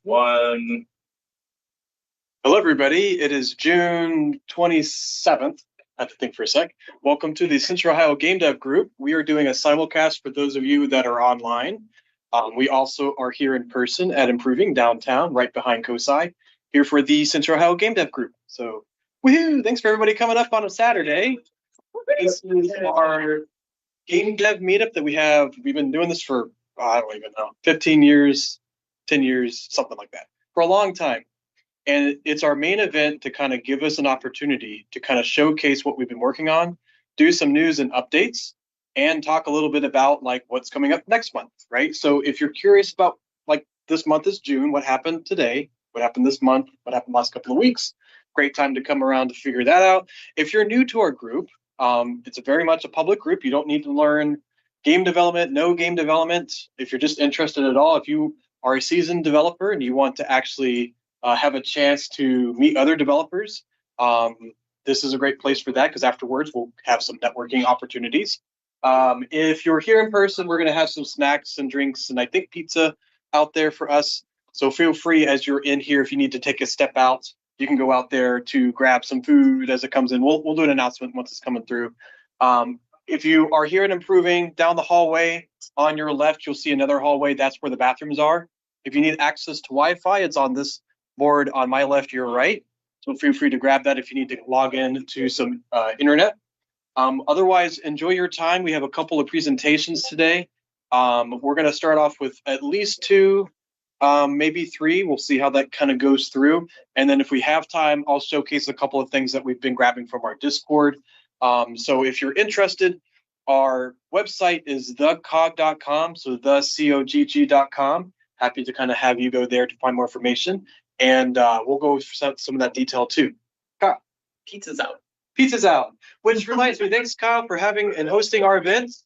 One. Hello, everybody. It is June 27th. I have to think for a sec. Welcome to the Central Ohio Game Dev Group. We are doing a simulcast for those of you that are online. We also are here in person at Improving downtown, right behind COSI, here for the Central Ohio Game Dev Group. So, woohoo! Thanks for everybody coming up on a Saturday. This is our Game Dev meetup that we have. We've been doing this for, I don't even know, 15 years, 10 years, something like that, for a long time. And it's our main event to kind of give us an opportunity to kind of showcase what we've been working on, do some news and updates, and talk a little bit about like what's coming up next month, right? So if you're curious about like this month is June, what happened today, what happened this month, what happened last couple of weeks, great time to come around to figure that out. If you're new to our group, it's a very much a public group. You don't need to learn game development, no game development. If you're just interested at all, if you are a seasoned developer and you want to actually have a chance to meet other developers, this is a great place for that because afterwards we'll have some networking opportunities. If you're here in person, we're going to have some snacks and drinks and I think pizza out there for us. So feel free as you're in here, if you need to take a step out, you can go out there to grab some food as it comes in. We'll do an announcement once it's coming through. If you are here at Improving, down the hallway on your left, you'll see another hallway. That's where the bathrooms are. If you need access to Wi-Fi, it's on this board on my left, your right. So feel free to grab that if you need to log in to some internet. Otherwise, enjoy your time. We have a couple of presentations today. We're going to start off with at least two, maybe three. We'll see how that kind of goes through. And then if we have time, I'll showcase a couple of things that we've been grabbing from our Discord. So if you're interested, our website is thecogg.com, so thecogg.com. Happy to kind of have you go there to find more information. And we'll go over some of that detail too. Kyle. Pizza's out. Pizza's out. Which reminds me, thanks, Kyle, for having and hosting our events.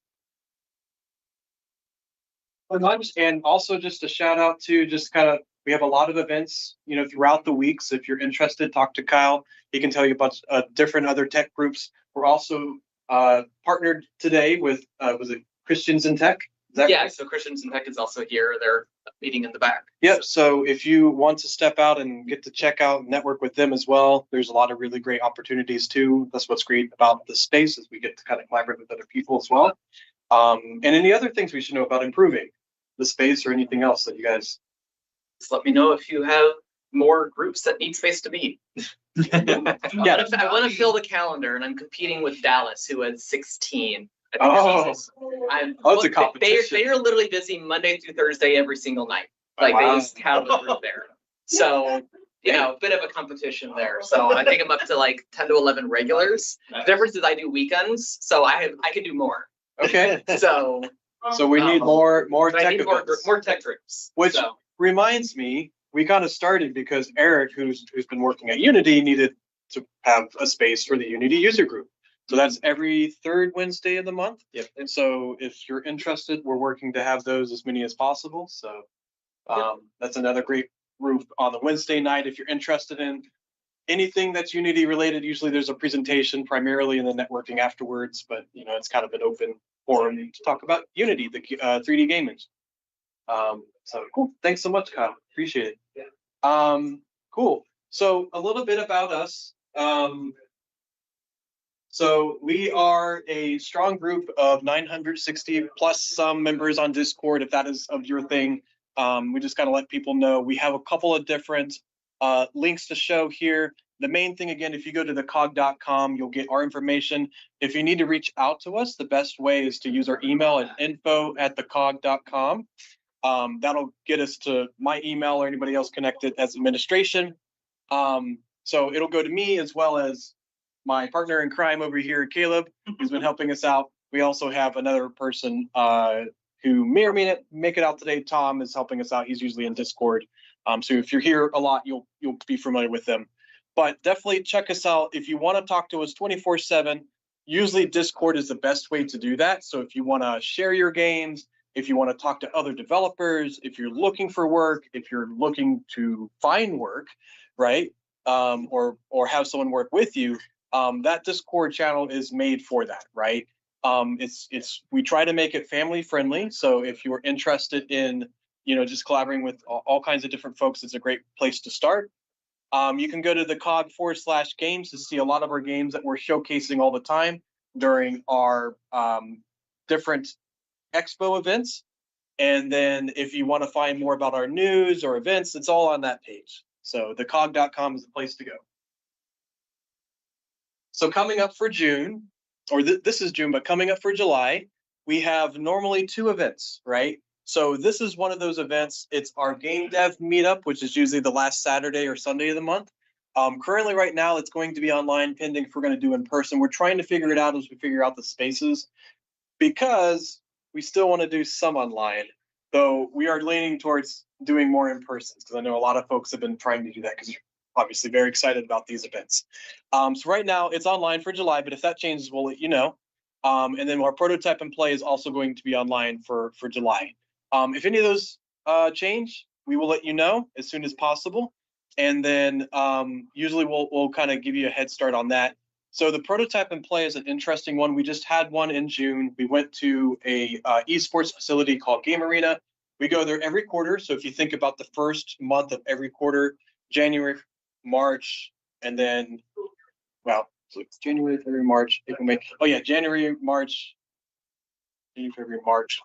And also just a shout out to just kind of, we have a lot of events, you know, throughout the weeks. If you're interested, talk to Kyle. He can tell you about different other tech groups. We're also partnered today with, was it Christians in Tech? Yeah, right? So Christians in Tech is also here. They're meeting in the back. Yep. So if you want to step out and get to check out and network with them as well, there's a lot of really great opportunities too. That's what's great about the space, is we get to kind of collaborate with other people as well. And any other things we should know about improving the space or anything else that you guys? Just let me know if you have more groups that need space to meet. Yeah, I want to fill the calendar, and I'm competing with Dallas, who has 16. That's a competition. They are literally busy Monday through Thursday every single night. Like they just have a group there. So, you know, a bit of a competition there. So I think I'm up to like 10 to 11 regulars. The difference is I do weekends, so I can do more. Okay. So we need more tech I need more tech groups. Which reminds me, we kind of started because Eric, who's been working at Unity, needed to have a space for the Unity user group. So that's every third Wednesday of the month. Yep. And so if you're interested, we're working to have those as many as possible. So that's another great group on the Wednesday night. If you're interested in anything that's Unity related, usually there's a presentation primarily in the networking afterwards, but you know, it's kind of an open forum to talk about Unity, the 3D game engine. So cool. Thanks so much, Kyle. Appreciate it. Yeah. Cool. So a little bit about us. So we are a strong group of 960 plus some members on Discord, if that is of your thing. We just gotta let people know. We have a couple of different links to show here. The main thing, again, if you go to thecogg.com, you'll get our information. If you need to reach out to us, the best way is to use our email at info@thecogg.com. That'll get us to my email or anybody else connected as administration. So it'll go to me as well as my partner in crime over here, Caleb, who's been helping us out. We also have another person who may or may not make it out today. Tom is helping us out. He's usually in Discord. So if you're here a lot, you'll be familiar with them. But definitely check us out. If you want to talk to us 24/7, usually Discord is the best way to do that. So if you want to share your games, if you want to talk to other developers, if you're looking for work, if you're looking to find work, right, or have someone work with you, that Discord channel is made for that, right? We try to make it family friendly. So if you're interested in just collaborating with all kinds of different folks is a great place to start. You can go to the COGG/games to see a lot of our games that we're showcasing all the time during our different expo events. And then if you want to find more about our news or events, it's all on that page. So the COGG.com is the place to go. So coming up for June, or this is June, but coming up for July, we have normally 2 events, right? So this is one of those events. It's our GameDev meetup, which is usually the last Saturday or Sunday of the month. Currently, right now, it's going to be online, pending if we're going to do in person. We're trying to figure it out as we figure out the spaces, because we still want to do some online, though we are leaning towards doing more in person, because I know a lot of folks have been trying to do that because you're obviously very excited about these events. So right now, it's online for July, but if that changes, we'll let you know. And then our prototype and play is also going to be online for July. If any of those change, we will let you know as soon as possible. And then usually we'll kind of give you a head start on that. So the prototype and play is an interesting one. We just had one in June. We went to a esports facility called Game Arena. We go there every quarter. So if you think about the first month of every quarter, January, March, and then, well, so it's January, February, March, April, May. Oh yeah, January, March, February, March.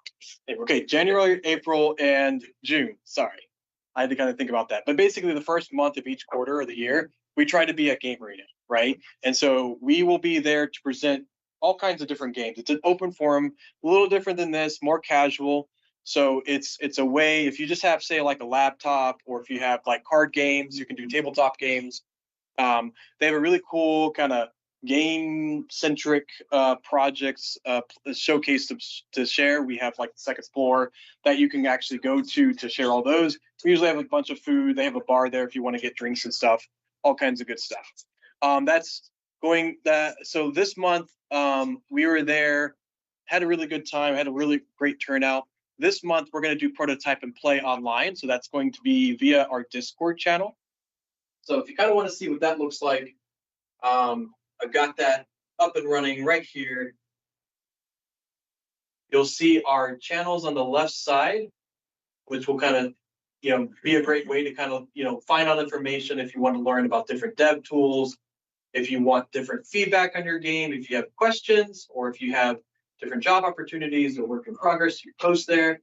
Okay, January, April, and June. Sorry, I had to kind of think about that. But basically, the first month of each quarter of the year, we try to be at Game Arena, right? And so we will be there to present all kinds of different games. It's an open forum, a little different than this, more casual. So it's a way, if you just have, say, like a laptop, or if you have like card games, you can do tabletop games. They have a really cool kind of game-centric projects showcase to share. We have like the second floor that you can actually go to share all those. We usually have a bunch of food. They have a bar there if you want to get drinks and stuff, all kinds of good stuff. So this month we were there, had a really good time, had a really great turnout. This month we're going to do prototype and play online. So that's going to be via our Discord channel. So if you kind of want to see what that looks like, I've got that up and running right here. You'll see our channels on the left side, which will kind of, be a great way to kind of, find out information if you want to learn about different dev tools, if you want different feedback on your game, if you have questions, or if you have different job opportunities or work in progress, you post there.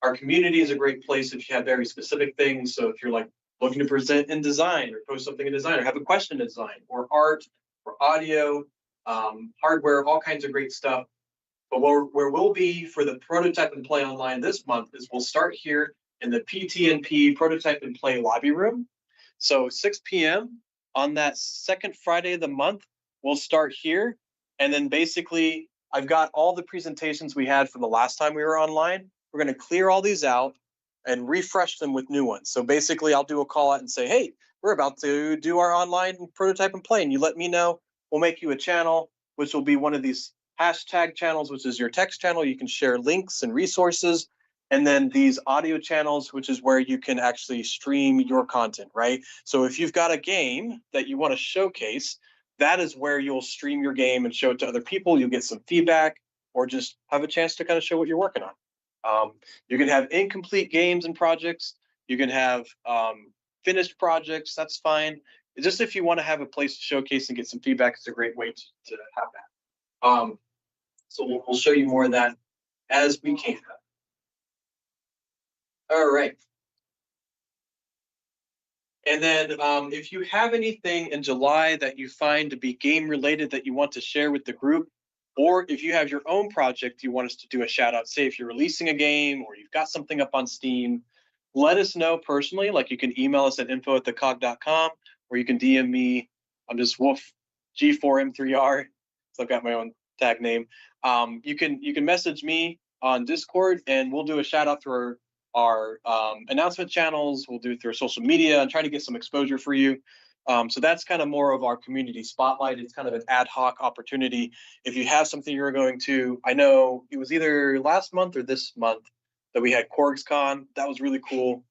Our community is a great place if you have very specific things. So if you're like looking to present in design, or post something in design, or have a question in design, or art, or audio, hardware, all kinds of great stuff. But where we'll be for the prototype and play online this month is we'll start here in the PTNP prototype and play lobby room. So 6 p.m. on that second Friday of the month, we'll start here. And then basically, I've got all the presentations we had from the last time we were online. We're going to clear all these out and refresh them with new ones. So basically, I'll do a call out and say, hey, we're about to do our online prototype and play, and you let me know. We'll make you a channel, which will be one of these hashtag channels, which is your text channel. You can share links and resources. And then these audio channels, which is where you can actually stream your content, right? So if you've got a game that you want to showcase, that is where you'll stream your game and show it to other people. You'll get some feedback, or just have a chance to kind of show what you're working on. You can have incomplete games and projects. You can have finished projects. That's fine. Just if you want to have a place to showcase and get some feedback, it's a great way to have that. So we'll show you more of that as we can. All right. And then if you have anything in July that you find to be game related that you want to share with the group, or if you have your own project you want us to do a shout out, say if you're releasing a game or you've got something up on Steam, let us know personally. Like, you can email us at info@thecog.com, or you can DM me. I'm just Wolf G4M3R. So I've got my own tag name. You can message me on Discord, and we'll do a shout out through our announcement channels. We'll do it through social media and try to get some exposure for you. So that's kind of more of our community spotlight. It's kind of an ad hoc opportunity. If you have something you're going to, I know it was either last month or this month that we had COGG. That was really cool.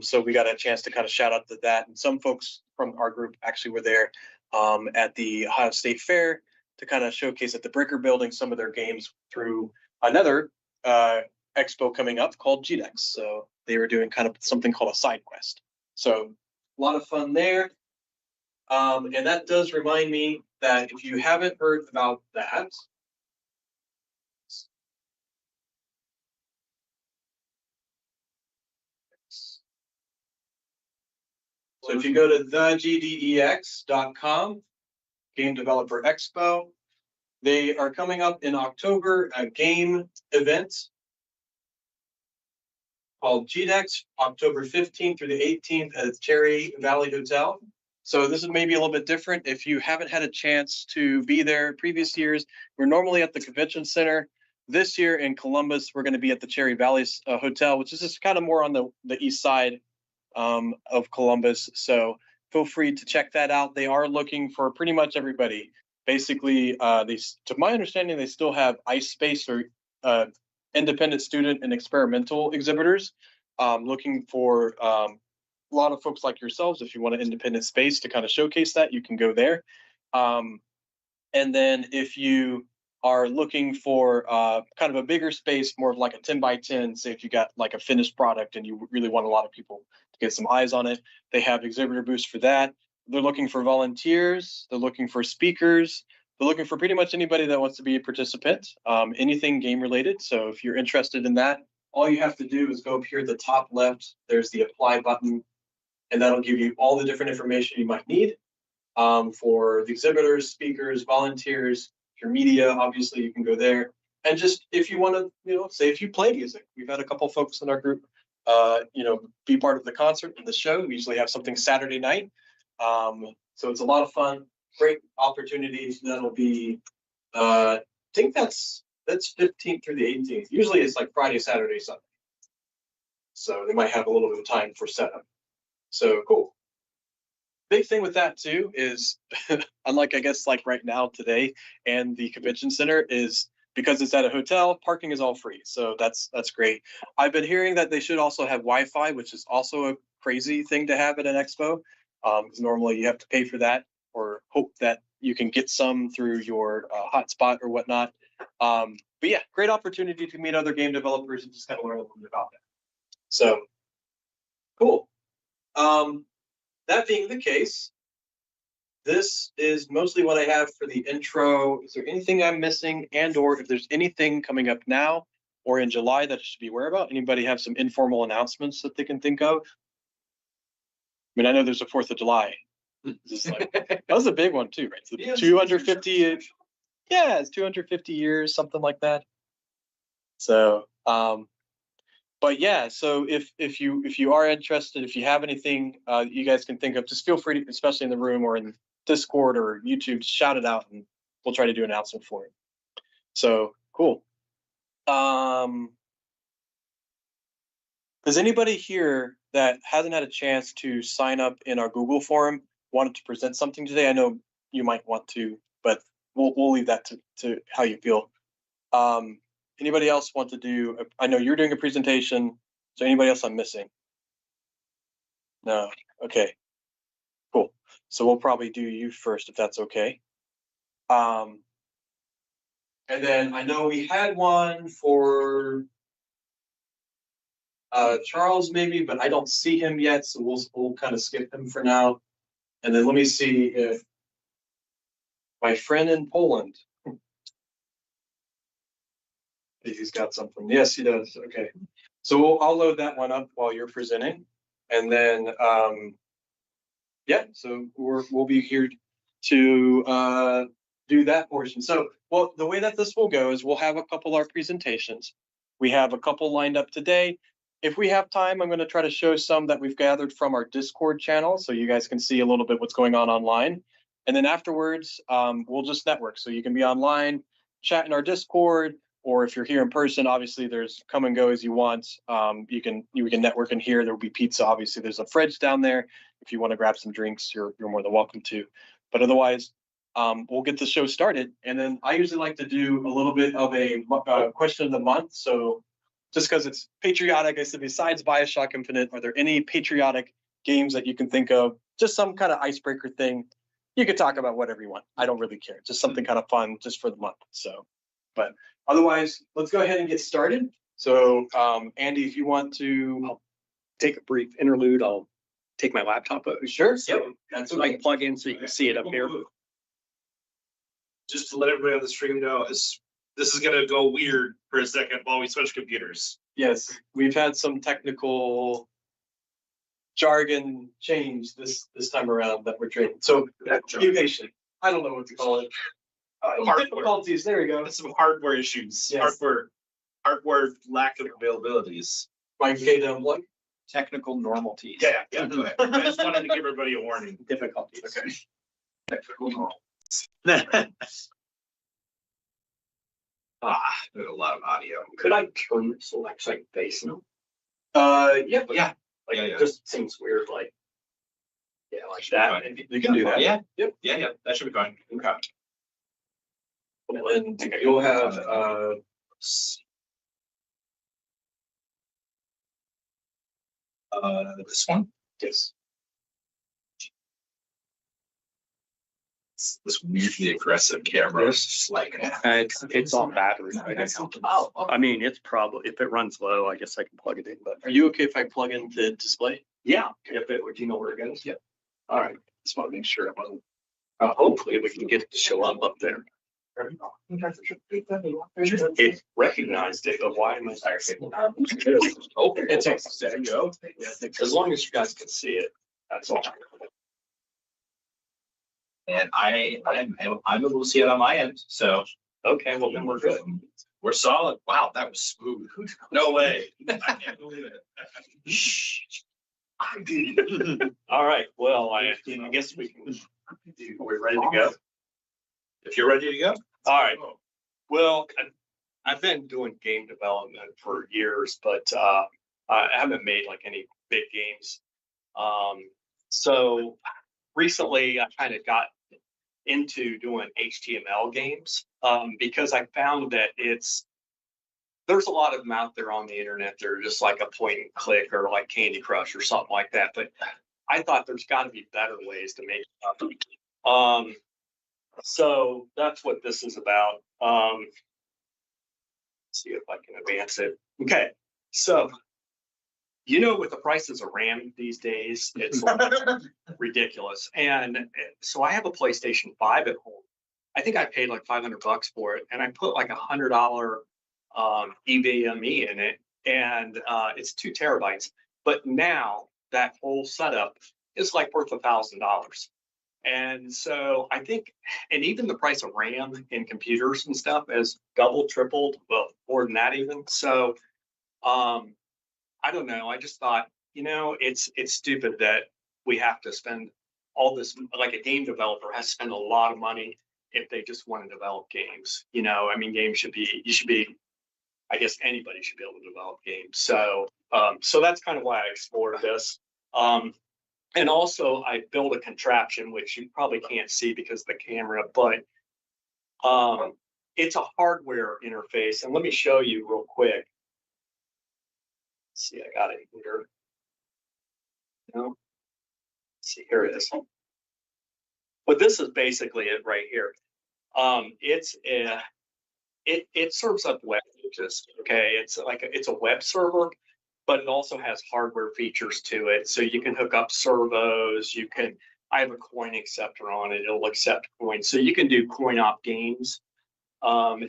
So we got a chance to kind of shout out to that. And some folks from our group actually were there at the Ohio State Fair to kind of showcase at the Breaker Building some of their games through another expo coming up called GDEX. So they were doing kind of something called a side quest. So a lot of fun there. And that does remind me that if you haven't heard about that, so if you go to thegdex.com, Game Developer Expo, they are coming up in October, a game event called GDEX, October 15th through the 18th at the Cherry Valley Hotel. So this is maybe a little bit different. If you haven't had a chance to be there previous years, we're normally at the Convention Center. This year in Columbus, we're going to be at the Cherry Valley Hotel, which is just kind of more on the east side of Columbus. So feel free to check that out. They are looking for pretty much everybody. Basically, to my understanding, they still have ice space or independent student and experimental exhibitors, looking for a lot of folks like yourselves. If you want an independent space to kind of showcase that, you can go there. And then if you are looking for kind of a bigger space, more of like a 10 by 10, say if you got like a finished product and you really want a lot of people to get some eyes on it, they have exhibitor booths for that. They're looking for volunteers. They're looking for speakers. They're looking for pretty much anybody that wants to be a participant, anything game related. So if you're interested in that, all you have to do is go up here at the top left. There's the apply button, and that'll give you all the different information you might need for the exhibitors, speakers, volunteers. If you're media, obviously you can go there. And just if you want to, say if you play music, we've had a couple folks in our group, be part of the concert and the show. We usually have something Saturday night. So it's a lot of fun, great opportunities. That'll be, I think that's 15th through the 18th. Usually it's like Friday, Saturday, Sunday. So they might have a little bit of time for setup. So cool. Big thing with that too is, unlike I guess like right now today and the convention center, is because it's at a hotel, parking is all free. So that's great. I've been hearing that they should also have Wi-Fi, which is also a crazy thing to have at an expo. Because normally you have to pay for that or hope that you can get some through your hotspot or whatnot. But yeah, great opportunity to meet other game developers and just kind of learn a little bit about that. So cool. That being the case, this is mostly what I have for the intro. Is there anything I'm missing, and or if there's anything coming up now or in July that I should be aware about? Anybody have some informal announcements that they can think of? I mean, I know there's a 4th of July. That was a big one too, right? So yeah, 250, yeah, it's 250 years, something like that. So, but yeah, so if you are interested, if you have anything you guys can think of, just feel free to, especially in the room or in Discord or YouTube, shout it out and we'll try to do an announcement for it. So cool. Does anybody here that hasn't had a chance to sign up in our Google form wanted to present something today? I know you might want to, but we'll leave that to how you feel. Anybody else want to do? I know you're doing a presentation. So anybody else I'm missing? No. Okay. Cool. So we'll probably do you first if that's okay. And then I know we had one for Charles maybe, but I don't see him yet, so we'll kind of skip him for now. And then let me see if my friend in Poland. He's got something. Yes, he does. Okay. So I'll load that one up while you're presenting. And then, yeah, so we'll be here to do that portion. So, well, the way that this will go is we'll have a couple of our presentations. We have a couple lined up today. If we have time, I'm going to try to show some that we've gathered from our Discord channel so you guys can see a little bit what's going on online. And then afterwards, we'll just network. So you can be online, chat in our Discord, or if you're here in person, obviously there's come and go as you want. You can network in here. There will be pizza. Obviously, there's a fridge down there. If you want to grab some drinks, you're more than welcome to. But otherwise, we'll get the show started. And then I usually like to do a little bit of a question of the month. So just because it's patriotic, I said besides BioShock Infinite, are there any patriotic games that you can think of? Just some kind of icebreaker thing. You could talk about whatever you want. I don't really care. Just something kind of fun just for the month. So, but otherwise, let's go ahead and get started. So, Andy, if you want to take a brief interlude, I'll take my laptop out. Sure. So That's I can plug in so you can see it up here. Just to let everybody on the stream know, this is gonna go weird for a second while we switch computers. Yes, we've had some technical jargon change this time around that we're trading. So innovation. I don't know what to call it. Difficulties. There you go. Some hardware issues. Yes. Hardware lack of availabilities. Mike GameDev one. Technical normalities. Yeah, go ahead. I just wanted to give everybody a warning. Difficulties. Okay. Technical normalities. There's a lot of audio. Could I turn this like face now? Yeah. Yeah. Like, Yeah. it just seems weird, like, yeah, like that. You can do that. Yeah. Yep. Yeah. That should be fine. Okay. And you'll have This one. yes. This weirdly aggressive camera. It's just like It's on battery. Oh, okay. I mean, it's probably, if it runs low, I guess I can plug it in, but Are you okay if I plug in the display? yeah, if it, do you know where it goes? Yeah. All right. Just want to make sure it wasn't. Hopefully we can get it to show up there. It recognized it, but why am I? oh, It's there you go. As long as you guys can see it, that's all. And I'm able to see it on my end, so Okay, well then we're good. we're solid. Wow, that was smooth. No way. I can't believe it. I did. All right, well, I guess we can, are we ready to go? If you're ready to go. All right. Well, I've been doing game development for years, but I haven't made like any big games. So recently I kind of got into doing HTML games because I found that there's a lot of them out there on the internet. They're just like a point and click or like Candy Crush or something like that. But I thought there's got to be better ways to make it. So that's what this is about. See if I can advance it. Okay, so with the prices of RAM these days, it's ridiculous. And so I have a PlayStation 5 at home. I think I paid like $500 for it, and I put like $100 EVME in it, and it's 2 terabytes. But now that whole setup is like worth $1,000. And so I think, and even the price of RAM in computers and stuff has doubled, tripled, well, more than that even. So I don't know. I just thought, it's stupid that we have to spend all this, like a game developer has to spend a lot of money if they just want to develop games. I mean, I guess anybody should be able to develop games. So that's kind of why I explored this. And also I built a contraption, which you probably can't see because of the camera, but it's a hardware interface. And let me show you real quick. Let's see, I got it here. Let's see, here it is. But this is basically it right here. It serves up web pages. Okay, it's a web server, but it also has hardware features to it. So you can hook up servos. I have a coin acceptor on it. It'll accept coins. So you can do coin op games.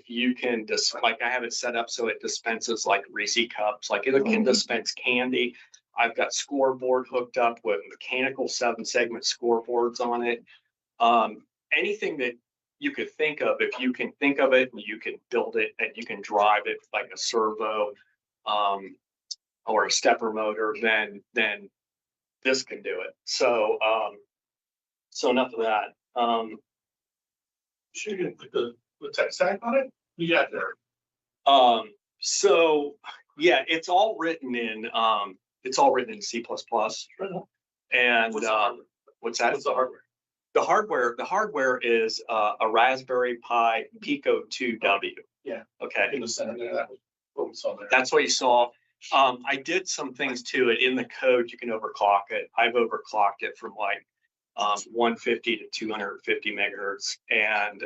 You can just, like, I have it set up so it dispenses like Reese cups, like it can dispense candy. I've got scoreboard hooked up with mechanical 7-segment scoreboards on it. Anything that you could think of, if you can think of it, you can build it and you can drive it like a servo or a stepper motor, then this can do it. So enough of that. Should you put the tech stack on it? You got there. So yeah, it's all written in C++. And what's that? What's the hardware? The hardware is a Raspberry Pi Pico 2W. Yeah. Okay. In the center there. What we saw there. That's what you saw. I did some things to it in the code. You can overclock it. I've overclocked it from like 150 to 250 megahertz, and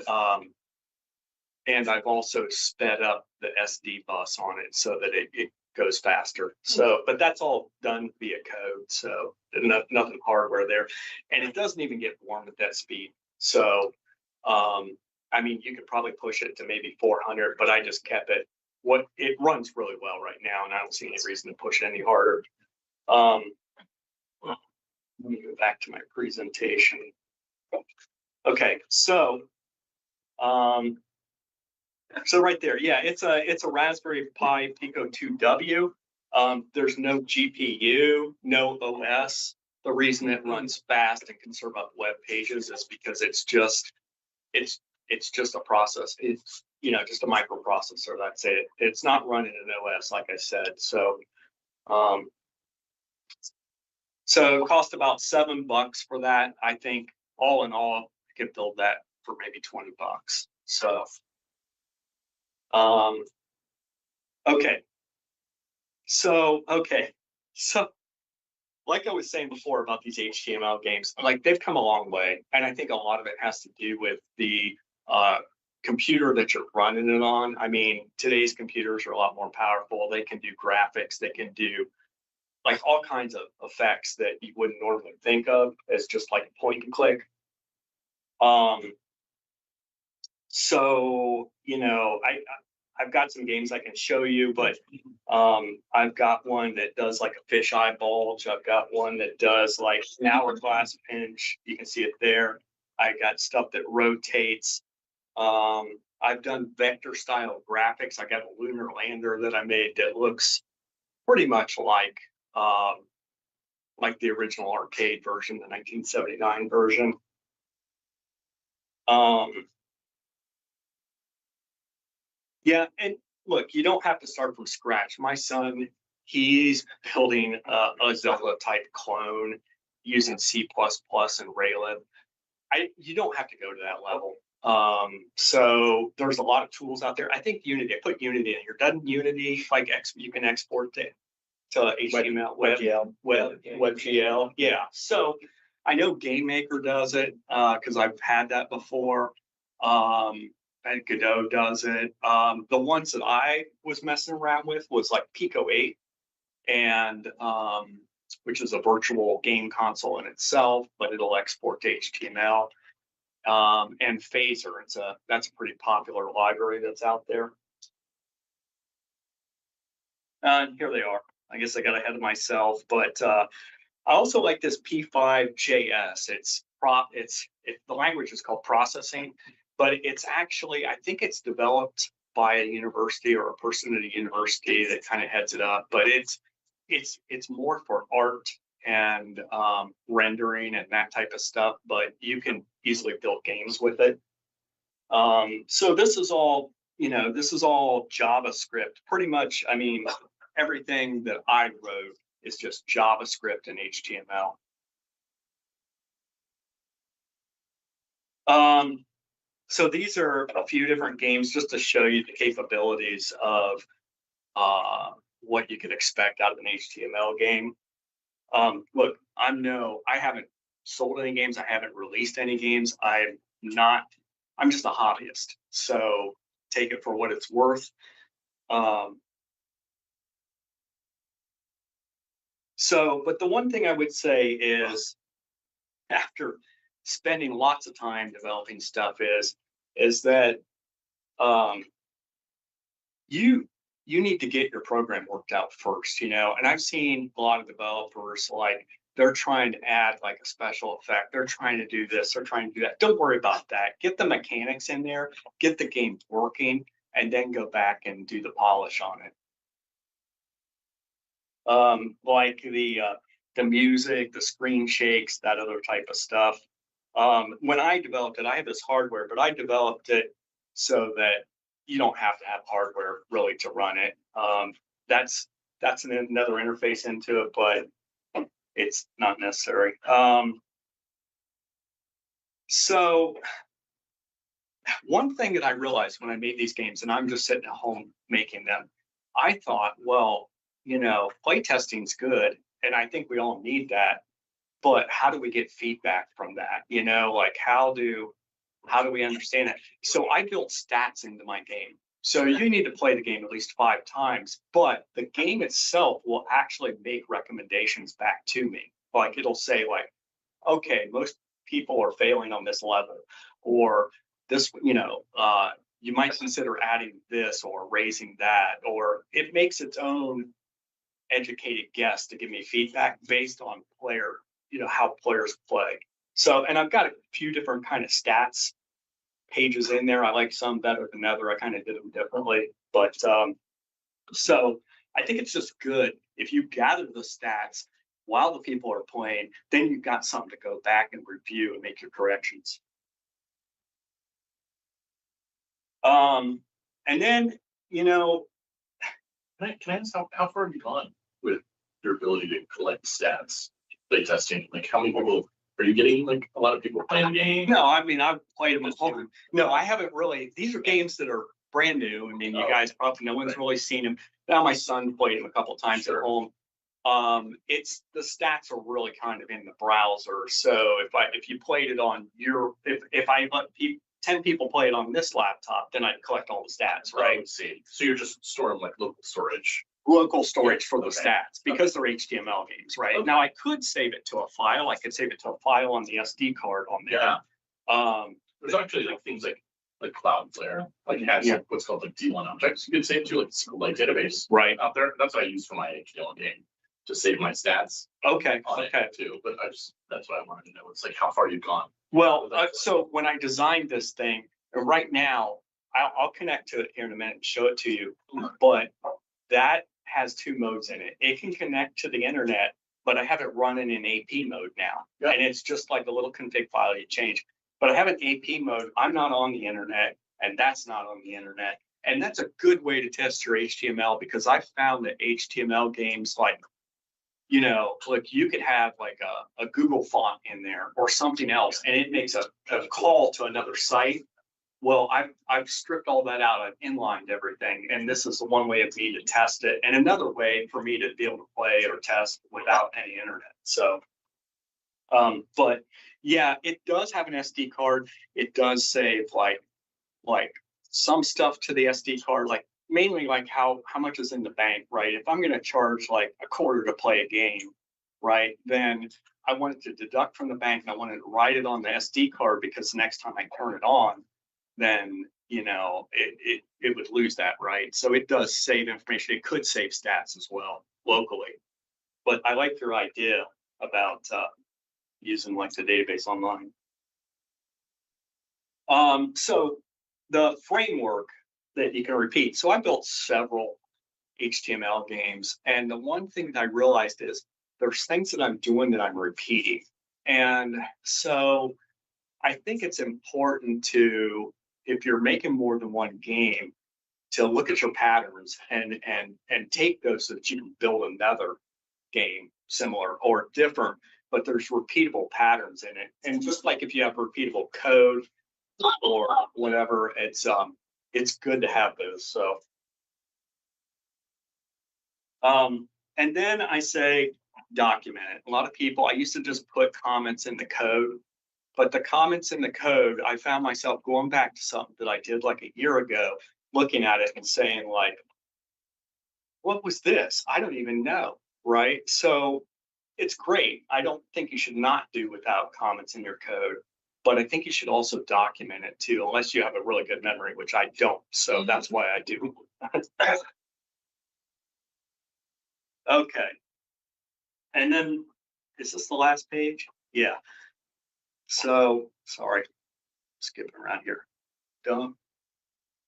I've also sped up the SD bus on it so that it goes faster. So, but that's all done via code. So nothing hardware there. And it doesn't even get warm at that speed. So, I mean, you could probably push it to maybe 400, but I just kept it. It runs really well right now, and I don't see any reason to push it any harder. Let me go back to my presentation. Okay, so right there, yeah, it's a Raspberry Pi Pico 2W. There's no GPU, no OS. The reason it runs fast and can serve up web pages is because it's just a process. It's just a microprocessor. That's it. It's not running an OS, like I said. So so it cost about $7 for that. I think all in all, I could build that for maybe $20. So okay. So like I was saying before about these HTML games, like they've come a long way. And I think a lot of it has to do with the computer that you're running it on. I mean, today's computers are a lot more powerful. They can do graphics. They can do like all kinds of effects that you wouldn't normally think of as just like point and click. So, I've got some games I can show you, but I've got one that does like a fisheye bulge. I've got one that does like an hourglass pinch. You can see it there. I got stuff that rotates. I've done vector style graphics. I got a lunar lander that I made that looks pretty much like the original arcade version, the 1979 version. Yeah, and look, you don't have to start from scratch. My son, he's building a Zelda type clone using C++ and Raylib. You don't have to go to that level. So there's a lot of tools out there. I think Unity, I put Unity in here. Doesn't Unity you can export to HTML, WebGL? Yeah. So I know GameMaker does it because I've had that before. And Godot does it. The ones that I was messing around with was like Pico 8, and which is a virtual game console in itself, but it'll export to HTML. And Phaser, that's a pretty popular library that's out there. And here they are. I guess I got ahead of myself, but I also like this P5JS. The language is called processing, but it's actually, I think it's developed by a university or a person at a university that kind of heads it up, but it's more for art and rendering and that type of stuff, but you can easily build games with it. So this is all JavaScript. Pretty much, I mean, everything that I wrote is just JavaScript and HTML. So these are a few different games just to show you the capabilities of what you could expect out of an HTML game. Look, I haven't sold any games. I haven't released any games. I'm just a hobbyist. So take it for what it's worth. But the one thing I would say is, after spending lots of time developing stuff, is that you need to get your program worked out first, and I've seen a lot of developers, like, they're trying to add like a special effect. They're trying to do this, they're trying to do that. Don't worry about that. Get the mechanics in there, get the game working, and then go back and do the polish on it. Like the music, the screen shakes, that other type of stuff. When I developed it, I had this hardware, but I developed it so that you don't have to have hardware really to run it. That's another interface into it, but it's not necessary. So one thing that I realized when I made these games, and I'm just sitting at home making them, I thought, well, playtesting's good, and I think we all need that. But how do we get feedback from that? Like how do we understand it? So I built stats into my game. So you need to play the game at least 5 times, but the game itself will actually make recommendations back to me. Like it'll say like, okay, most people are failing on this level, or this, you might consider adding this or raising that, or it makes its own educated guess to give me feedback based on player, how players play. So, and I've got a few different kind of stats pages in there. I like some better than other. I kind of did them differently, but so I think it's just good if you gather the stats while the people are playing, then you've got something to go back and review and make your corrections. And then, Can I ask how far have you gone with your ability to collect stats, play testing? Like how many people are you getting? Like a lot of people playing the game? No, I mean I've played them at home. No, I haven't really. These are games that are brand new. I mean, you guys probably no one's really seen them. Now my son played them a couple times at home. It's the stats are really kind of in the browser. So if you played it on your if I let 10 people play it on this laptop, then I'd collect all the stats, right? I see. So you're just storing like local storage. Local storage for the Okay. stats because they're HTML games, right? Okay. Now I could save it to a file. I could save it to a file on the SD card on there. Yeah. There's actually like things like Cloudflare, like it has Yeah. like, what's called like D1 objects. You could save to like SQLite database Right. out there. That's what I use for my HTML game to save my stats Okay. on Okay. it too. But that's what I wanted to know. It's like how far you've gone. Well, so when I designed this thing, right now, I'll connect to it here in a minute and show it to you. But that has 2 modes in it. It can connect to the internet, but I have it running in AP mode now. Yeah. And it's just like a little config file you change. But I have an AP mode. I'm not on the internet, and that's not on the internet. And that's a good way to test your HTML because I found that HTML games like you could have like a Google font in there or something else, and it makes a call to another site. Well, I've stripped all that out. I've inlined everything, and this is the one way of me to test it, and another way for me to be able to play or test without any internet. So, but yeah, it does have an SD card. It does save like some stuff to the SD card, like mainly like how much is in the bank, right? If I'm going to charge like a quarter to play a game, right, then I want it to deduct from the bank and I want to write it on the SD card because next time I turn it on, then it would lose that, right? So it does save information. It could save stats as well locally, but I like your idea about using like the database online. So the framework that you can repeat. So I built several HTML games, and the one thing that I realized is there's things that I'm doing that I'm repeating. And so I think it's important to, if you're making more than one game, to look at your patterns and take those so that you can build another game similar or different, but there's repeatable patterns in it. And just like if you have repeatable code or whatever, it's good to have those. So, and then I say document it. A lot of people, I used to just put comments in the code, but the comments in the code, I found myself going back to something that I did like a year ago, looking at it and saying like, what was this? I don't even know, right? So it's great. I don't think you should not do without comments in your code, but I think you should also document it too, unless you have a really good memory, which I don't. So that's why I do. Okay. And then, is this the last page? Yeah. So, sorry, skipping around here. Done.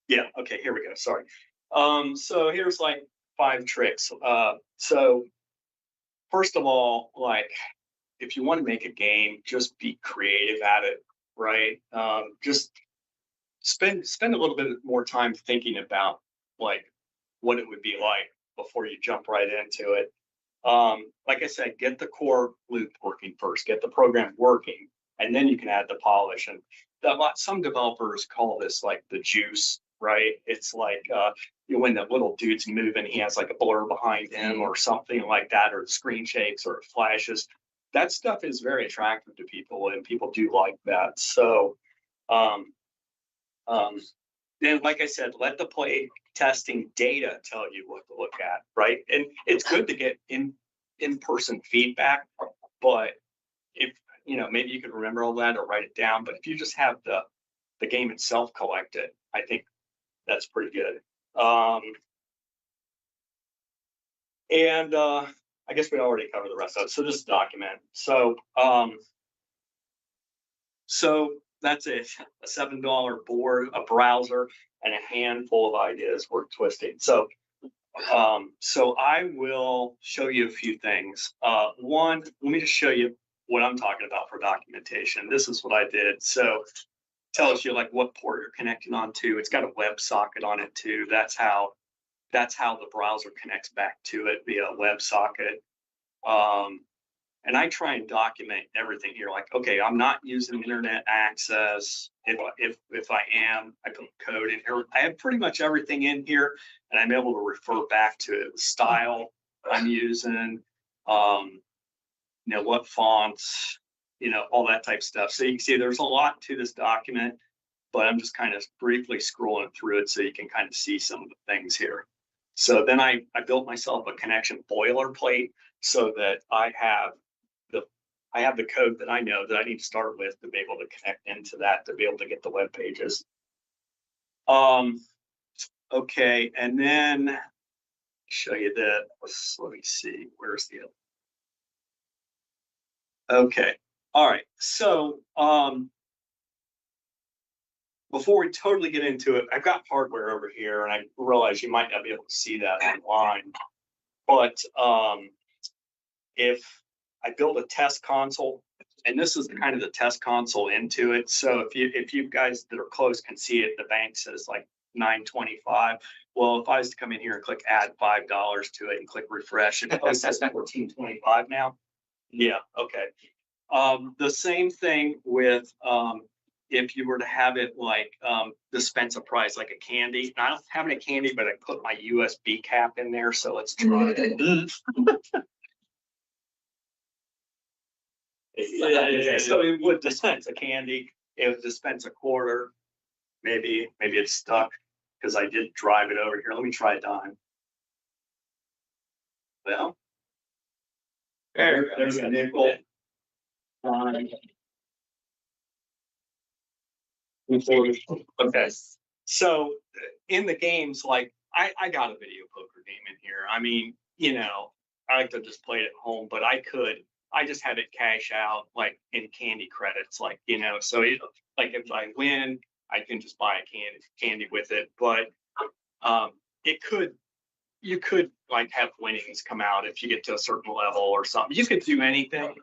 Yeah, okay, here we go, sorry. So here's like 5 tricks. So first of all, like, if you want to make a game, just be creative at it, right? Just spend a little bit more time thinking about like what it would be like before you jump right into it. Like I said, get the core loop working first, get the program working, and then you can add the polish. And some developers call this like the juice, right? It's like when the little dude's moving, he has like a blur behind him or something like that, or the screen shakes or it flashes. That stuff is very attractive to people, and people do like that. So then, like I said, let the play testing data tell you what to look at, right? And it's good to get in-person feedback, but if, maybe you could remember all that or write it down, but if you just have the game itself collected, I think that's pretty good. I guess we already covered the rest of it. So just document. So that's it. A $7 board, a browser, and a handful of ideas worth twisting. So I will show you a few things. One, let me just show you what I'm talking about for documentation. This is what I did. So tells you like what port you're connecting onto. It's got a WebSocket on it too. That's how the browser connects back to it via WebSocket. And I try and document everything here. Like, okay, I'm not using internet access. If I am, I put code in here. I have pretty much everything in here, and I'm able to refer back to it. The style I'm using, what fonts, all that type of stuff. So you can see there's a lot to this document, but I'm just kind of briefly scrolling through it so you can kind of see some of the things here. So then I built myself a connection boilerplate so that I have the code that I know that I need to start with to be able to connect into that, to be able to get the web pages. Okay, and then show you that. Let me see, where's the other? Okay, all right. So before we totally get into it, I've got hardware over here, and I realize you might not be able to see that online, but if I build a test console, and this is kind of the test console into it. So if you guys that are close can see it, the bank says like $9.25. Well, if I was to come in here and click add $5 to it and click refresh, it says $14.25 now. Yeah, okay. The same thing with if you were to have it like dispense a prize like a candy. Now, I don't have any candy, but I put my USB cap in there. So let's try it. Yeah. So it would dispense a candy. It would dispense a quarter. Maybe it's stuck because I did drive it over here. Let me try a dime. Well, there's a nickel. Okay. So in the games, like I got a video poker game in here. I mean, I like to just play it at home, but I just had it cash out like in candy credits, like, so like if I win, I can just buy a candy with it. But you could like have winnings come out if you get to a certain level or something. You could do anything.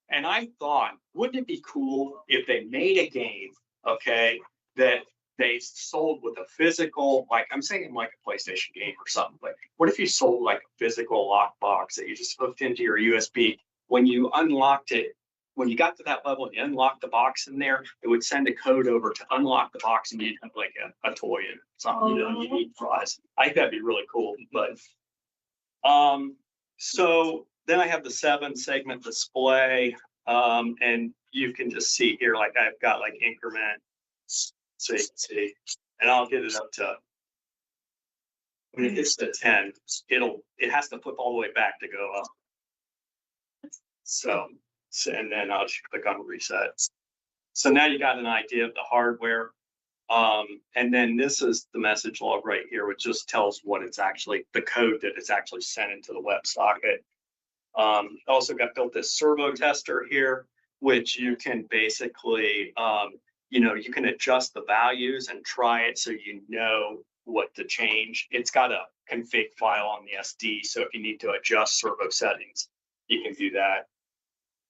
And I thought, wouldn't it be cool if they made a game, okay, that they sold with a physical, like I'm saying like a PlayStation game or something, but what if you sold like a physical lockbox that you just hooked into your USB? When you unlocked it, when you got to that level and you unlocked the box in there, it would send a code over to unlock the box and you'd have like a toy and something, you eat fries. I think that'd be really cool. But so then I have the 7-segment display, and you can just see here, like I've got like increment, so you can see, and I'll get it up to, when it gets to 10, it has to flip all the way back to go up. So and then I'll just click on reset. So now you got an idea of the hardware. And then this is the message log right here, which just tells what it's actually, the code that it's actually sent into the WebSocket. Also got built this servo tester here, which you can basically, you can adjust the values and try it so you know what to change. It's got a config file on the SD, so if you need to adjust servo settings, you can do that.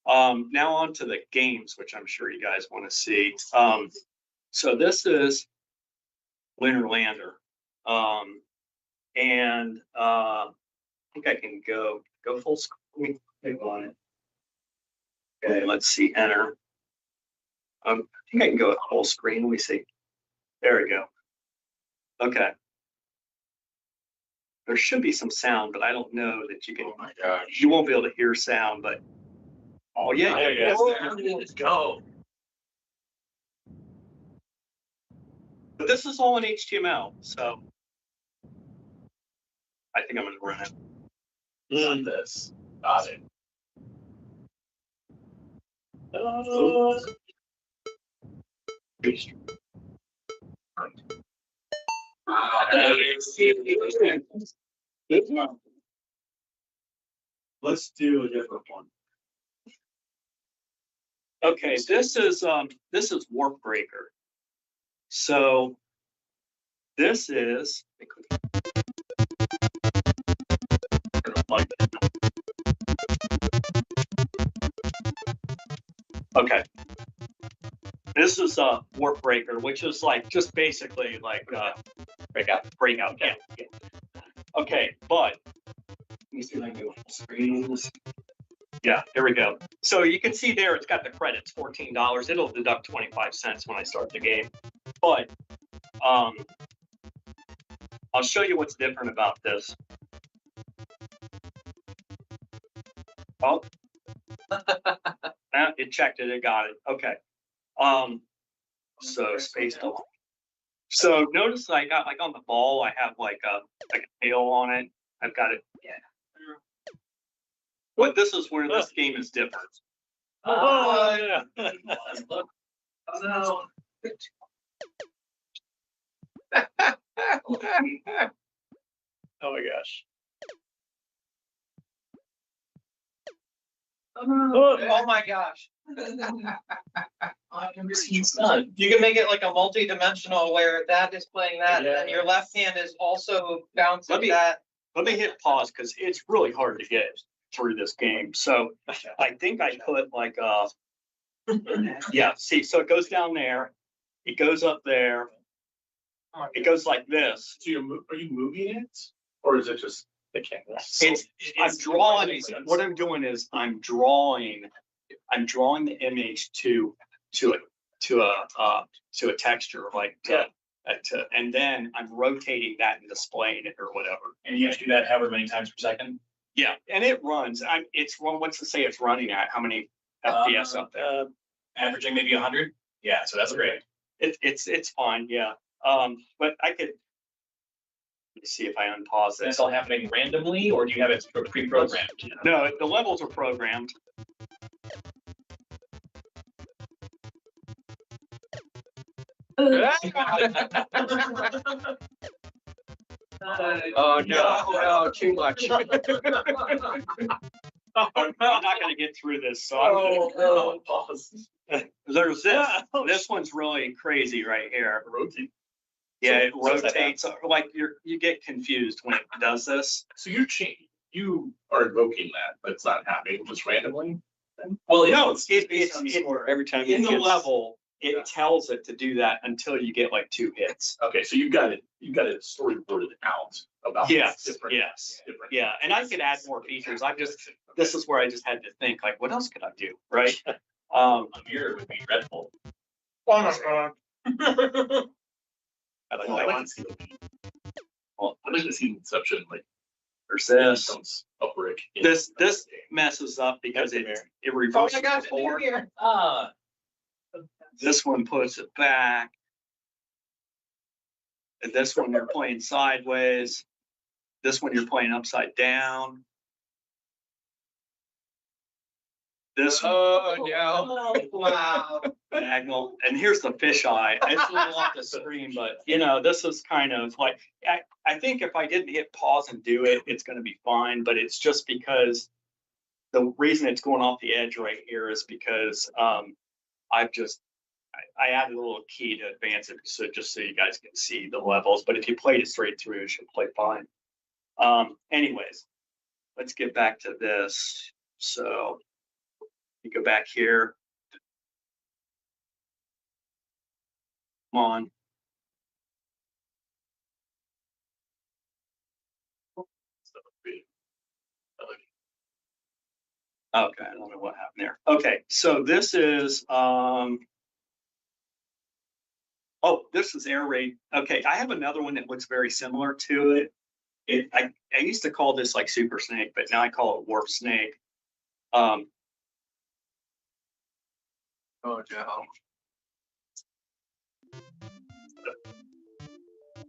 Now on to the games, which I'm sure you guys want to see. So this is Winter Lander. And I think I can go full screen. Click on it. Okay, let's see, enter. I think I can go full screen. Let me see. There we go. Okay. There should be some sound, but I don't know that you can. Oh my gosh. You won't be able to hear sound, but oh yeah, let's go. But this is all in HTML, so I think I'm going to run it. Not this. Got it. Let's do a different one. Okay, this is Warp Breaker. So this is okay. This is Warp Breaker, which is like just basically like breakout. Yeah. Okay, but let me see if I can do screens. Yeah, here we go. So you can see there, it's got the credits, $14. It'll deduct 25 cents when I start the game. But I'll show you what's different about this. Oh, it checked it. It got it. Okay. So spaced along. So notice I got like on the ball, I have like a tail on it. I've got it. Yeah. But this is where this game is different. Oh, yeah. Oh no. Oh my gosh. Oh my gosh. I've never seen sun. You can make it like a multi-dimensional where that is playing that, and your left hand is also bouncing that. Let me hit pause because it's really hard to get through this game. So I think I put like yeah, see, so it goes down there, it goes up there, it goes like this. So are you moving it, or is it just the canvas? I'm drawing. What I'm doing is I'm drawing the image to a texture, like and then I'm rotating that and displaying it or whatever. And you have to do that however many times per second? Yeah, and it runs. What's to say it's running at? How many FPS up there? Averaging maybe 100? Yeah, so that's great. It's fine, yeah. But I could let me see if I unpause Is this. this all happening randomly, or do you have it pre-programmed? No, the levels are programmed. Oh no, too much. I'm not going to get through this, so I'm Pause. there's this. This one's really crazy right here. Rotate. Yeah, it So what's that rotates. Like you get confused when it does this. So you are invoking that, but it's not happening just randomly. Well, No, it's Every time in it the hits- level, it tells it to do that until you get like 2 hits. Okay, so you've got it storyboarded out about Yes, different. yes, different. yeah, and I could add more features. This is where I just had to think, like, what else could I do, right? A mirror would be dreadful. Oh my god. I like Well, that I'd one. like to see I'd like to see Inception, like There's maybe this. some uprick. This messes up because it Oh reverses my gosh, the board. here. This one puts it back. And this one you're playing sideways. This one you're playing upside down. This one Oh no. Wow. diagonal. And here's the fisheye. It's a little off the screen, but this is kind of like, I think if I didn't hit pause and do it, it's going to be fine. But it's just because the reason it's going off the edge right here is because I added a little key to advance it, so just so you guys can see the levels. But if you played it straight through, it should play fine. Anyways, let's get back to this. So you go back here. Come on. Okay, I don't know what happened there. Okay, so this is this is air raid. Okay, I have another one that looks very similar to it. I used to call this like Super Snake, but now I call it Warp Snake. Oh no.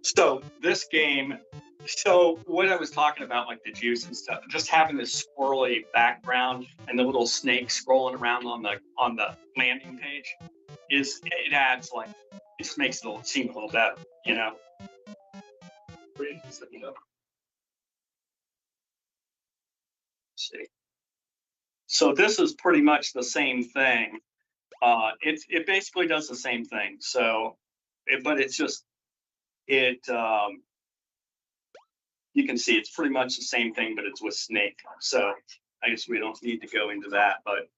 So this game, so what I was talking about, like the juice and stuff, just having this swirly background and the little snake scrolling around on the landing page it adds like, it just makes it seem a little better, you know. Let's see. So this is pretty much the same thing. It basically does the same thing. So, but it's just you can see it's pretty much the same thing, but it's with Snake. So I guess we don't need to go into that, but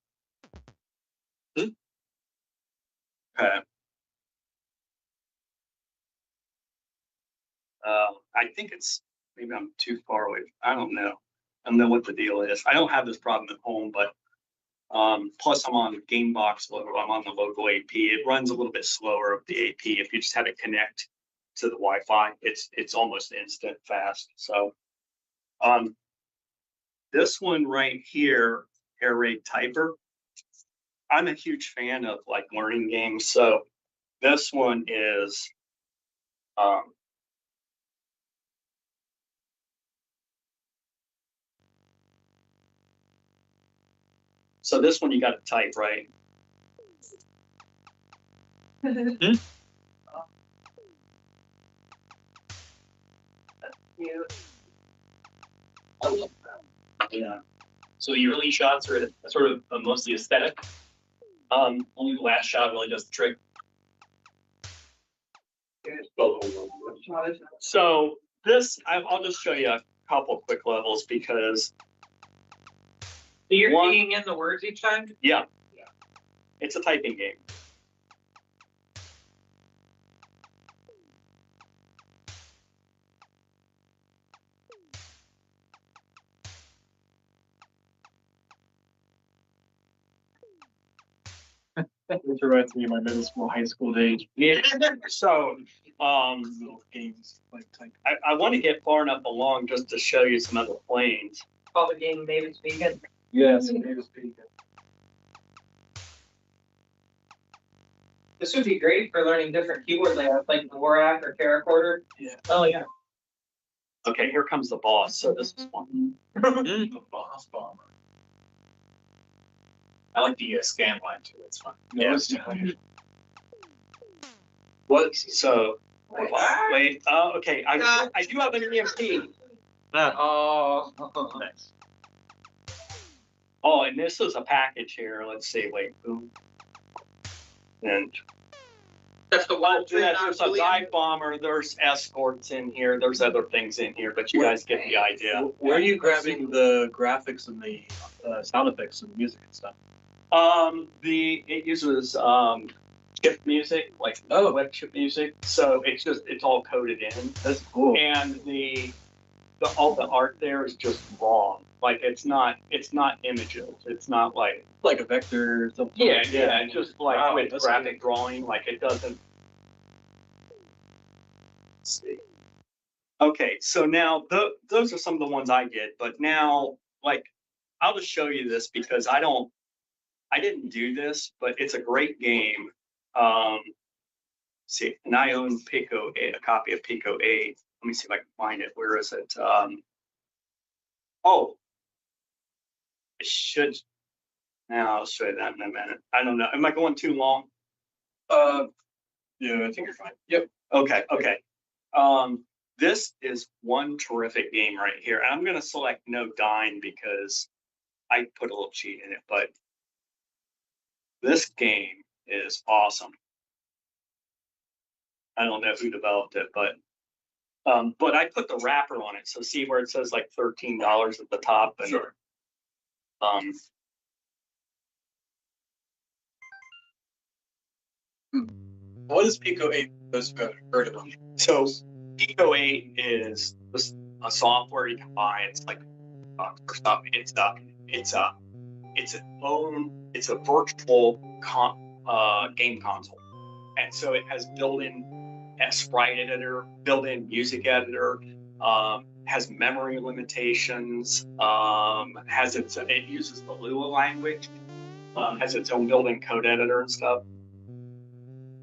okay. I think it's, maybe I'm too far away. I don't know. I don't know what the deal is. I don't have this problem at home, but plus I'm on Gamebox local. I'm on the local AP. It runs a little bit slower of the AP. If you just have it connect to the Wi-Fi, it's almost instant fast. So this one right here, Air Raid Typer, I'm a huge fan of like learning games. So this one is so this one you got to type, right? Yeah. So the early shots are sort of mostly aesthetic. Only the last shot really does the trick. So this, I'll just show you a couple quick levels because So you're keying in the words each time? yeah, it's a typing game. This reminds me of my middle school, high school days. Yeah. So Little games like type. I want to get far enough along just to show you some other planes. Call the game David speaking. Yes, David speaking. This would be great for learning different keyboard layouts like Dvorak or Caracorder. Yeah. Oh yeah. Okay, here comes the boss. So this is one. The boss bomber. I like the scan line too. It's fun. Yeah. What? So wait. Okay. I do have an EMP. Oh. Nice. Oh, and this is a package here. Let's see. Wait. Boom. And That's the one. there's a dive bomber. There's escorts in here. There's other things in here, but you guys get the idea. Where are you grabbing the graphics and the sound effects and music and stuff? It uses chip music, like web chip music. So it's all coded in. That's cool. And all the art there is just wrong. Like it's not images. It's not like a vector or something. yeah, just like Wow, with that's graphic drawing. Like it doesn't. Let's see. Okay, so now those are some of the ones I get, but now like I'll just show you this because I didn't do this, but it's a great game. See, and I own Pico 8, a copy of Pico 8. Let me see if I can find it. Where is it? Oh, it should. Now I'll show you that in a minute. I don't know. Am I going too long? Yeah, I think you're fine. Yep. Okay. This is one terrific game right here. And I'm going to select no dine because I put a little cheat in it, but this game is awesome. I don't know who developed it, but I put the wrapper on it. So see where it says like $13 at the top. And, Sure. What is Pico 8? Those who haven't heard of them. So Pico 8 is a software you can buy. It's like it's a virtual game console, and so it has built-in sprite editor, built-in music editor, has memory limitations, it uses the Lua language, has its own built-in code editor and stuff.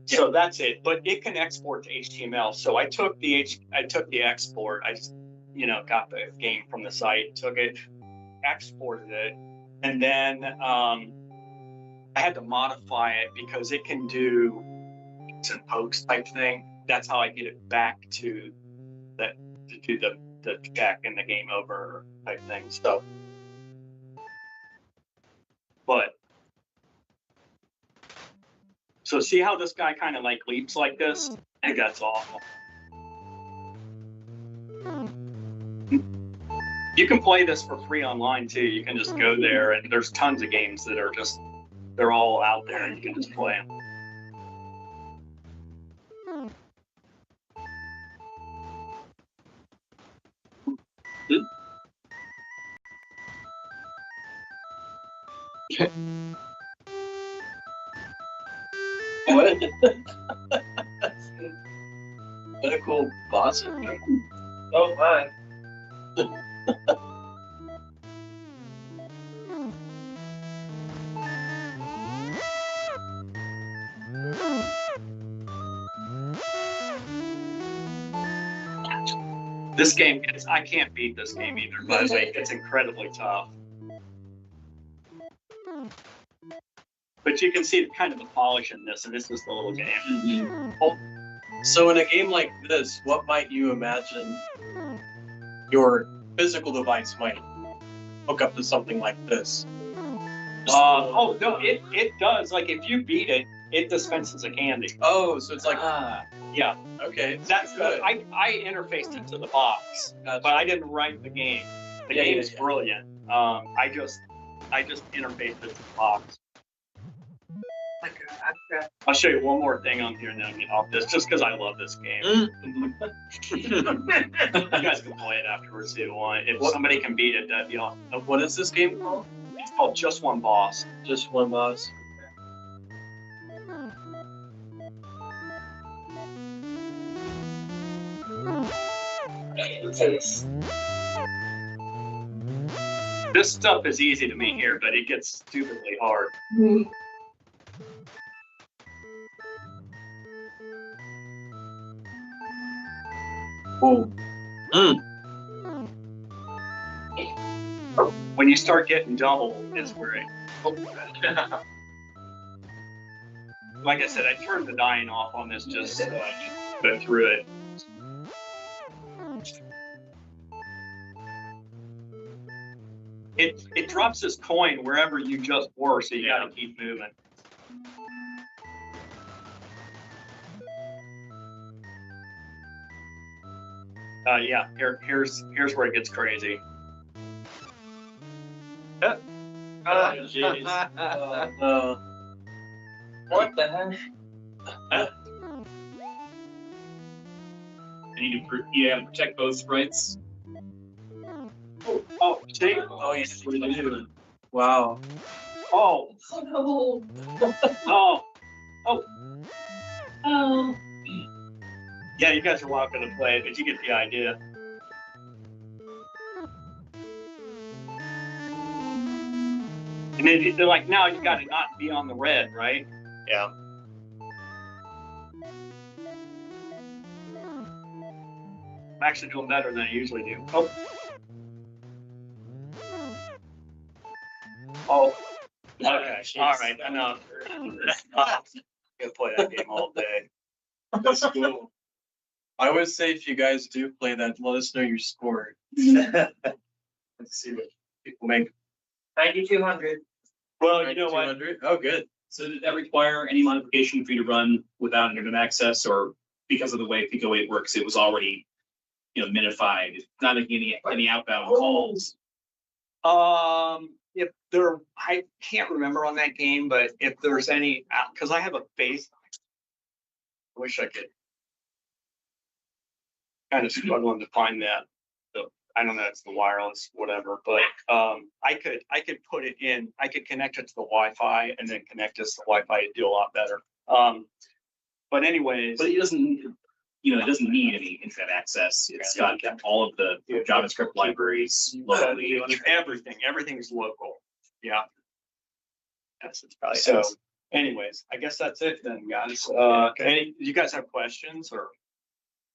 So that's it, but it can export to HTML. So I took the export. I just, got the game from the site, took it, exported it, and then I had to modify it because it can do some pokes type thing. That's how I get it back to do the check and the game over type thing. So see how this guy kind of like leaps like this? I think that's awful. You can play this for free online too. You can just go there, and there's tons of games that are they're all out there, and you can just play them. What? What a cool boss. Oh my. This game, I can't beat this game either, by the way. It's incredibly tough. But you can see kind of the polish in this, and this is the little game. So in a game like this, what might you imagine your physical device might hook up to something like this? Oh no, it does. Like if you beat it, it dispenses a candy. Oh, so it's like, Yeah, okay, that's good. I interfaced it to the box, Gotcha. but I didn't write the game. The Yeah, game's yeah. brilliant. I just interfaced it to the box. I'll show you one more thing on here and then I'll get off this, just because I love this game. You guys can play it afterwards if you want. If somebody can beat it, that'd be awesome. What is this game called? It's called Just One Boss. Just One Boss. This stuff is easy to me here, but it gets stupidly hard. Oh. When you start getting double, is where it. Like I said, I turned the dying off on this just so I could go through it. It drops this coin wherever you just were, so you gotta keep moving. Yeah, here's where it gets crazy. Oh, jeez. What the heck? I need to protect both sprites. Oh, see? Oh, you see what you do. Wow. Oh, Oh no. oh, Oh. yeah, you guys are welcome to play it, but you get the idea. And then they're like, now you gotta not be on the red, right? Yeah. I'm actually doing better than I usually do. Oh. Oh. Okay. All right. Enough. Gonna play that game all day. That's cool. I would say if you guys do play that, let us know your score. Let's see what people make. 9,200. Well, you know what? 200? Oh, good. So did that require any modification for you to run without internet access, or because of the way Pico 8 works, it was already, minified, not making any outbound calls? If there, I can't remember on that game, but if there's any, because I have a base, I wish I could. Kind of struggling to find that. So I don't know, it's the wireless, whatever, but I could put it in. I could connect it to the Wi-Fi and then connect this to Wi-Fi to do a lot better. But anyways, But it doesn't, it doesn't need any internet access. It's got all of the JavaScript libraries locally. everything's local. Yeah. Yes, it's probably So Anyways, I guess that's it then, guys. You guys have questions or?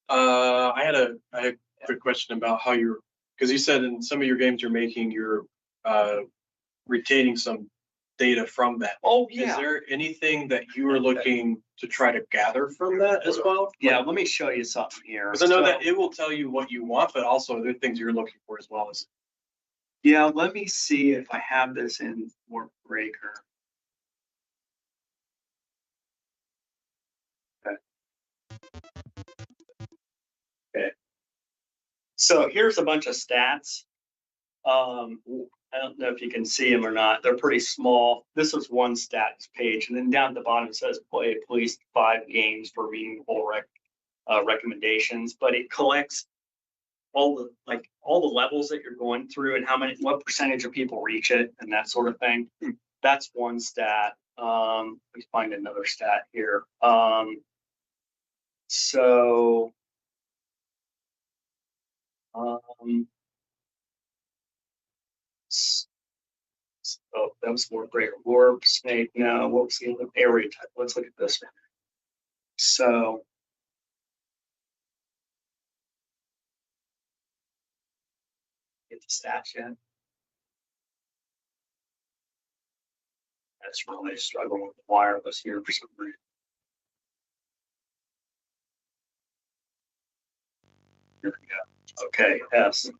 I had a quick question about how you're, because you said in some of your games you're making, you're retaining some data from that. Oh, Is there anything that you are looking to try to gather from that as well? Yeah, let me show you something here. Because I know that it will tell you what you want, but also there are things you're looking for as well as. Yeah, let me see if I have this in Warp Breaker. Okay. So here's a bunch of stats. I don't know if you can see them or not. They're pretty small. This is one stats page, and then down at the bottom it says play at least 5 games for meaningful recommendations. But it collects all the levels that you're going through and what percentage of people reach it and that sort of thing. That's one stat. Let me find another stat here. Oh, that was more greater. Warp, snake. No, what was the other area type? Let's look at this one. So, get the stats yet? That's really struggling with wireless here for some reason. Here we go. Okay, S.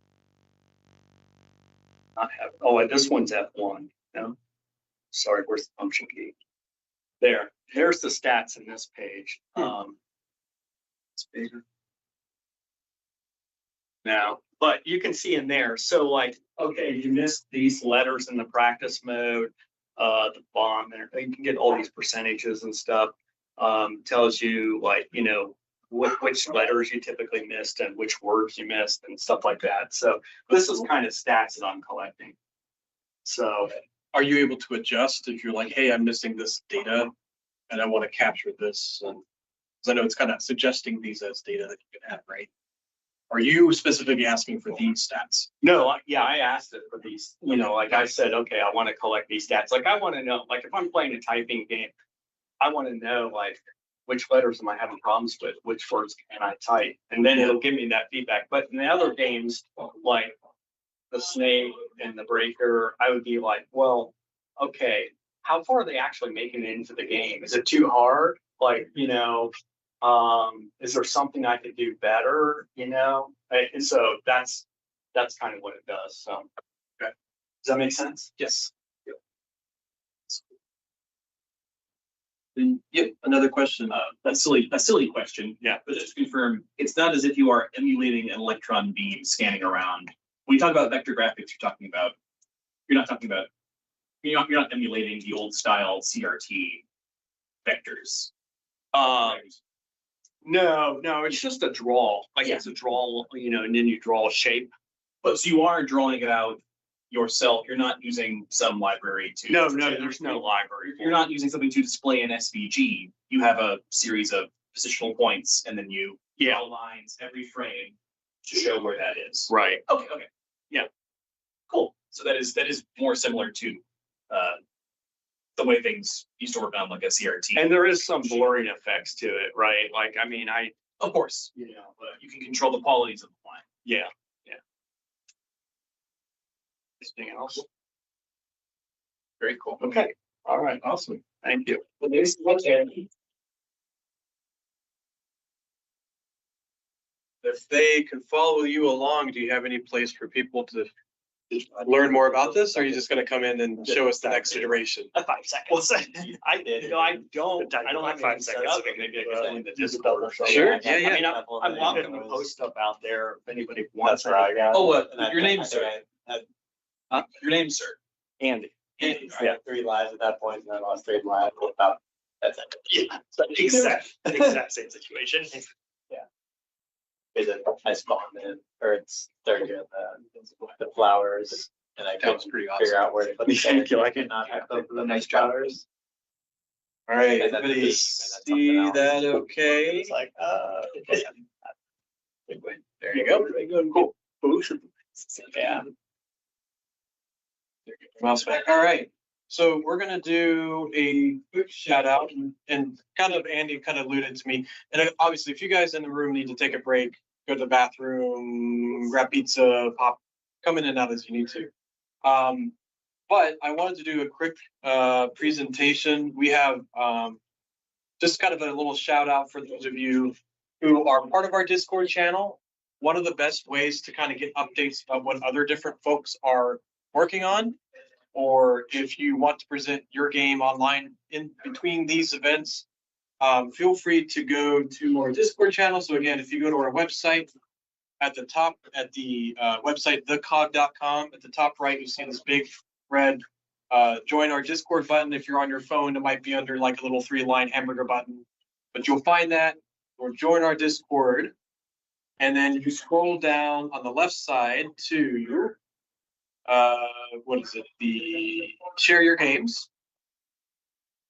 Not have. Oh, and this one's F1. No, sorry. Where's the function key? There's the stats in this page. It's bigger now, but you can see in there. So, like, okay, you missed these letters in the practice mode. The bomb, and you can get all these percentages and stuff. Tells you, like, you know, which letters you typically missed and which words you missed and stuff like that. So this is kind of stats that I'm collecting. So Are you able to adjust if you're like, hey, I'm missing this data and I want to capture this? And because I know it's kind of suggesting these as data that you can have, right? Are you specifically asking for these stats? no, I asked it for these, you know, like I said, okay, I want to collect these stats. Like I want to know, like if I'm playing a typing game, I want to know like which letters am I having problems with, which words can I type? And then it'll give me that feedback. But in the other games, like the snake and the breaker, I would be like, well, okay, how far are they actually making it into the game? Is it too hard? Like, you know, is there something I could do better? You know, and so that's kind of what it does. So, okay. Does that make sense? Yes. Then, yep, another question. A silly question. Yeah. But just to confirm, it's not as if you are emulating an electron beam scanning around. When you talk about vector graphics, you're not emulating the old style CRT vectors. No, it's just a draw. Like it's a draw, you know, and then you draw a shape. But so you are drawing it out yourself. You're not using some library to. No, there's no library. You're not using something to display an SVG. You have a series of positional points, and then you draw lines every frame to show where that is. Right. Okay. Yeah. Cool. So that is more similar to the way things used to work on like a CRT. And there is some blurring effects to it, right? Like, I mean, of course, you know, but you can control the qualities of the line. Yeah. Anything else? Very cool. Okay. All right. Awesome. Thank you. If they can follow you along, do you have any place for people to learn more about this? Or are you just going to come in and show us the next iteration? 5 seconds. I did. No, I don't have 5 seconds. Maybe I could join the Discord or something. Sure. Yeah. I mean, I'm welcome to post stuff out there if anybody wants. That's where I got. Oh, your name, sir. Your name, sir. Andy. Andy. Yeah, 3 lives at that point, and then I lost 3 lives. About that's it. Yeah, exact same situation. Is it? I spawned in, or it's starting to the flowers, and I couldn't pretty figure out where to put the Thank you. I can. not have the nice flowers. All right. And then the Everybody beam, and then see something else. that okay? It's like, There you go. Cool. yeah. Mouse back. All right. So we're gonna do a quick shout out and kind of Andy kind of alluded to me. And obviously, if you guys in the room need to take a break, go to the bathroom, grab pizza, pop, come in and out as you need to. But I wanted to do a quick presentation. We have just kind of a little shout out for those of you who are part of our Discord channel. One of the best ways to kind of get updates about what other different folks are working on, or if you want to present your game online in between these events, feel free to go to our Discord channel. So again, if you go to our website, at the top, at the website, thecog.com, at the top right, you see this big red join our Discord button. If you're on your phone, it might be under like a little 3-line hamburger button, but you'll find that, or join our Discord. And then you scroll down on the left side to, what is it? The share your games.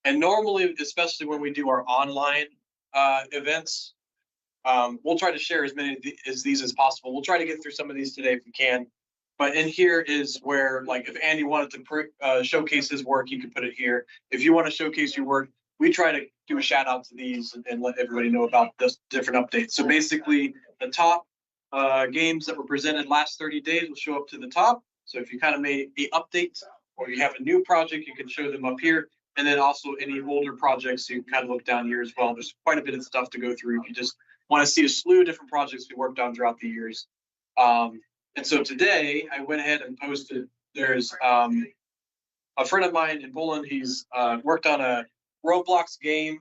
And normally, especially when we do our online events, we'll try to share as many of these as possible. We'll try to get through some of these today if we can. But in here is where, like, if Andy wanted to showcase his work, you can put it here. If you want to showcase your work, we try to do a shout out to these and let everybody know about this different updates. So basically, the top games that were presented last 30 days will show up to the top. So if you kind of made the updates or you have a new project, you can show them up here. And then also any older projects, you can kind of look down here as well. There's quite a bit of stuff to go through if you just want to see a slew of different projects we worked on throughout the years. And so today I went ahead and posted, there's a friend of mine in Poland, he's worked on a Roblox game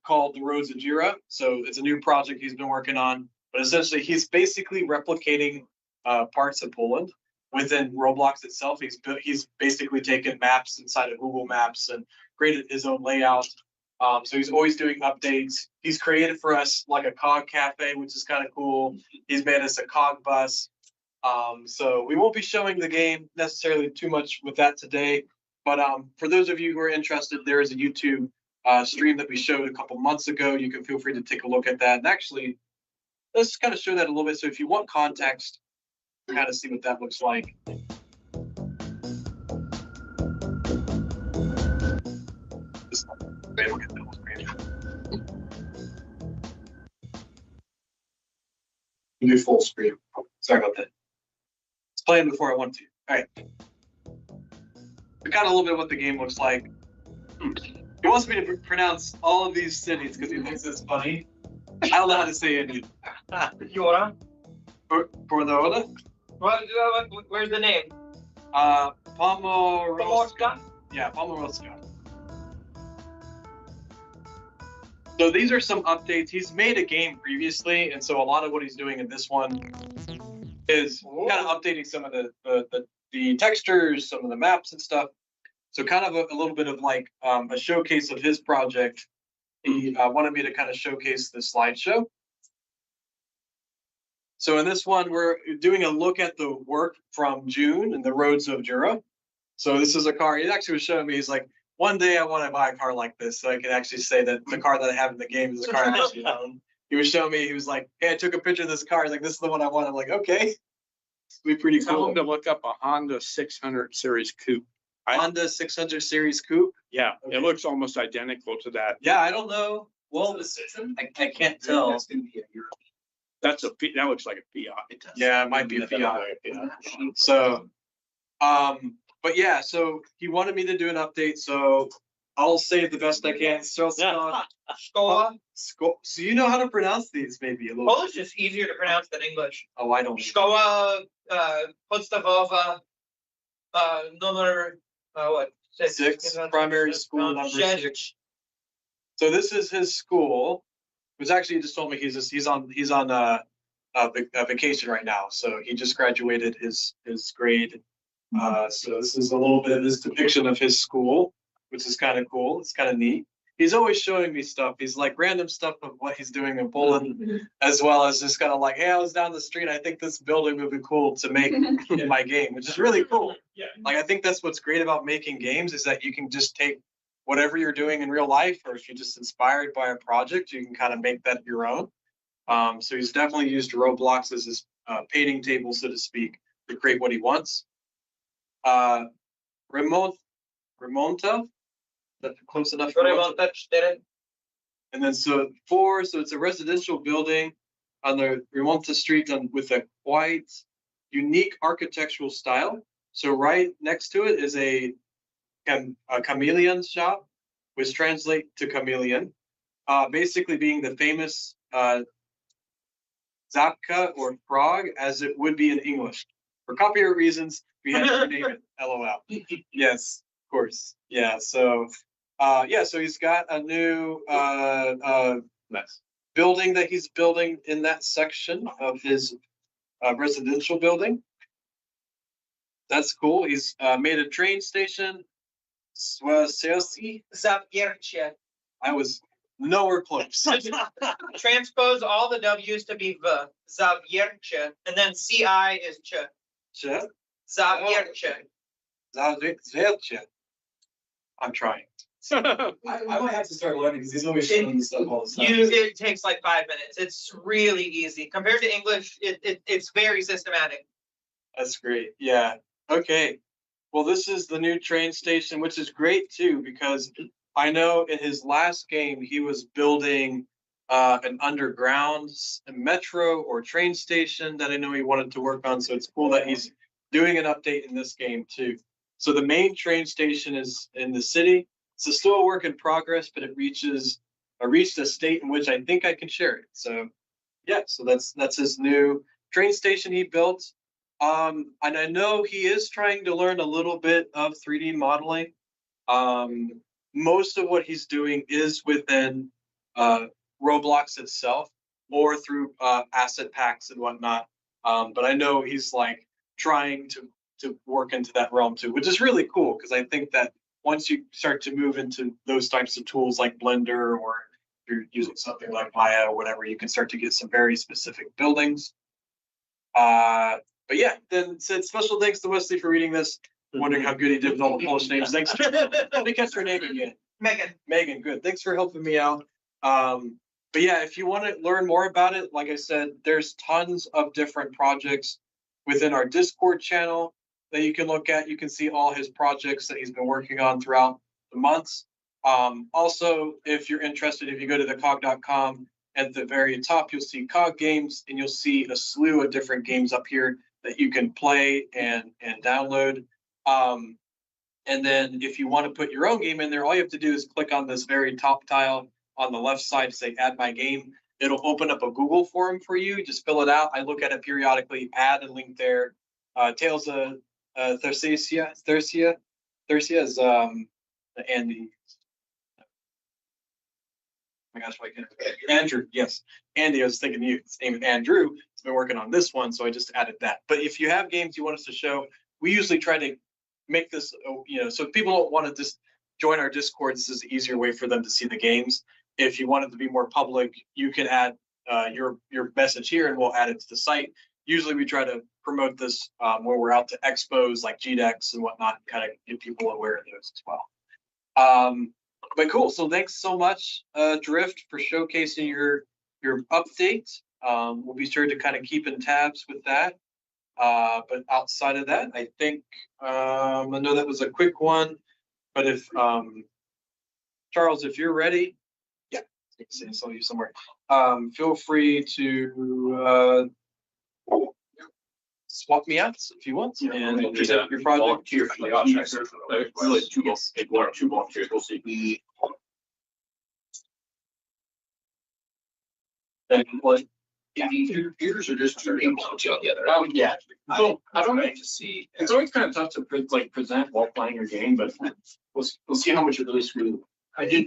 called The Roads of Jira. So it's a new project he's been working on, but essentially he's basically replicating parts of Poland within Roblox itself. He's basically taken maps inside of Google Maps and created his own layout. So he's always doing updates. He's created for us like a COGG cafe, which is kind of cool. He's made us a COGG bus. So we won't be showing the game necessarily too much with that today. But for those of you who are interested, there is a YouTube stream that we showed a couple months ago. You can feel free to take a look at that. And actually, let's kind of show that a little bit. So if you want context, kind of see what that looks like. Do full screen. Sorry about that. It's playing before I want to. All right. We got a little bit of what the game looks like. He wants me to pronounce all of these cities because he thinks it's funny. I don't know how to say any. Yora? For the other? Where's the name? Pomorska. Yeah, Pomorska. So these are some updates. He's made a game previously, and so a lot of what he's doing in this one is kind of updating some of the textures, some of the maps and stuff. So kind of a little bit of like a showcase of his project. He wanted me to kind of showcase the slideshow. So in this one, we're doing a look at the work from June and the Roads of Jura. So this is a car. He actually was showing me, he's like, one day I want to buy a car like this so I can actually say that the car that I have in the game is the car I actually own. He was showing me, he was like, hey, I took a picture of this car. He's like, this is the one I want. I'm like, okay. It'll be pretty Tell cool. them to look up a Honda 600 series coupe. Honda 600 series coupe. Yeah, Okay. it looks almost identical to that. Yeah, I don't know. Well, I can't tell. That's a that looks like a Fiat. Yeah, it might be a Fiat. So, but yeah, so he wanted me to do an update, so I'll say it the best I can. So you know how to pronounce these, maybe a little. Polish is easier to pronounce than English. Oh, I don't. Szkoła podstawowa numer what? Six, primary school number 6. 6. So this is his school. It was actually, he just told me he's on a vacation right now. So he just graduated his grade. So this is a little bit of his depiction of his school, which is kind of cool. It's kind of neat. He's always showing me stuff. He's like random stuff of what he's doing in Poland, as well as just kind of like, hey, I was down the street. I think this building would be cool to make in my game, which is really cool. Yeah. Like, I think that's what's great about making games is that you can just take whatever you're doing in real life, or if you're just inspired by a project, you can kind of make that your own. So he's definitely used Roblox as his painting table, so to speak, to create what he wants. Remote Remonta. That's close enough. And then so 4, so it's a residential building on the Remonta Street with a quite unique architectural style. So right next to it is a chameleon shop, which translates to chameleon, basically being the famous Zapka or frog, as it would be in English. For copyright reasons, we had to rename it LOL. Yes, of course. Yeah. So, so he's got a new building that he's building in that section of his residential building. That's cool. He's made a train station. Zawiercie. I was nowhere close. Transpose all the W's to be V. Zawiercie. And then CI is ch. Zawiercie. Zawiercie. I'm trying. I might have to start learning because he's always showing me stuff all the time. It takes like 5 minutes. It's really easy. Compared to English, it's very systematic. That's great. Yeah. Okay. Well, this is the new train station, which is great too, because I know in his last game, he was building an underground metro or train station that I know he wanted to work on. So it's cool that he's doing an update in this game too. So the main train station is in the city. It's still a work in progress, but it reached a state in which I think I can share it. So yeah, so that's his new train station he built. And I know he is trying to learn a little bit of 3D modeling. Most of what he's doing is within Roblox itself or through asset packs and whatnot. But I know he's like trying to work into that realm too, which is really cool because I think that once you start to move into those types of tools like Blender, or if you're using something like Maya or whatever, you can start to get some very specific buildings. But yeah, then said special thanks to Wesley for reading this. Wondering how good he did with all the Polish names. Thanks. Let me catch your name again. Megan. Megan, good. Thanks for helping me out. But yeah, if you want to learn more about it, like I said, there's tons of different projects within our Discord channel that you can look at. You can see all his projects that he's been working on throughout the months. Also, if you're interested, if you go to the COGG.com, at the very top, you'll see COGG games, and you'll see a slew of different games up here that you can play and download. And then if you want to put your own game in there, all you have to do is click on this very top tile on the left side to say add my game. It'll open up a Google form for you. Just fill it out. I look at it periodically, add a link there. Tales of Thursia is Andy. Oh my gosh, why can't Andrew? Yes, Andy. I was thinking you. His name is Andrew. He's been working on this one, so I just added that. But if you have games you want us to show, we usually try to make this, so if people don't want to just join our Discord, this is the easier way for them to see the games. If you want it to be more public, you can add your message here, and we'll add it to the site. Usually, we try to promote this when we're out to expos like GDEX and whatnot, kind of get people aware of those as well. But cool. So thanks so much, Drift, for showcasing your update. We'll be sure to kind of keep in tabs with that. But outside of that, I think I know that was a quick one. But if Charles, if you're ready, yeah, I saw you somewhere. Feel free to swap me out if you want, and present your project. Volunteer for the objects. Really, two volunteers. We'll see. And what? Computers are just two names on the other. Yeah. So I don't like to see. It's always kind of tough to present while playing your game, but we'll see how much it really screwed. I see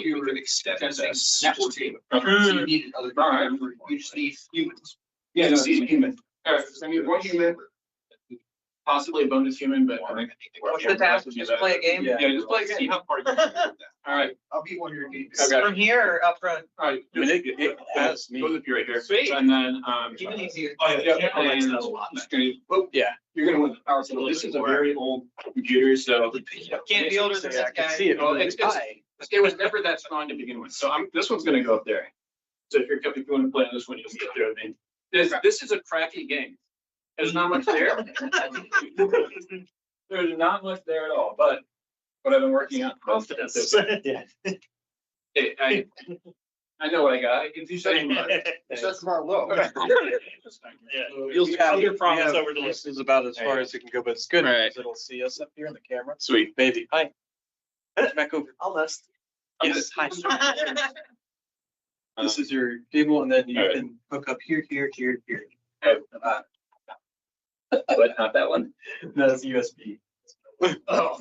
you could extend as a support team. So you needed other. All right. You just need humans. Yeah, no, human. I mean, one human, possibly a bonus human, but I think What's the task? Just play a game? yeah, just play a game. See how far you can do that. All right. I'll be one of your games. Okay. From here or up front? All right. I mean, it has me. Goes with you right here. Sweet. And then Keep it easier. Oh, yeah. and just gonna, whoop, Yeah. you're gonna win the power. So this is a very old computer, so Can't be older than this I can guy. see it. Well, it was never that strong to begin with. So this one's gonna go up there. So if you want to play on this one, you'll get through it. And this is a crappy game. There's not much there. There's not much there at all. But what I've been working on. Confidence. Yeah. I know what I got. If you say That's about low. You'll see other promise over the This is about as far as it can go, but it's good Right. because it'll see us up here in the camera. Sweet. Baby, hi. Back over. Almost. Yes, hi. This is your cable, and then you Alright. can hook up here. But not that one. No, it's USB. Oh,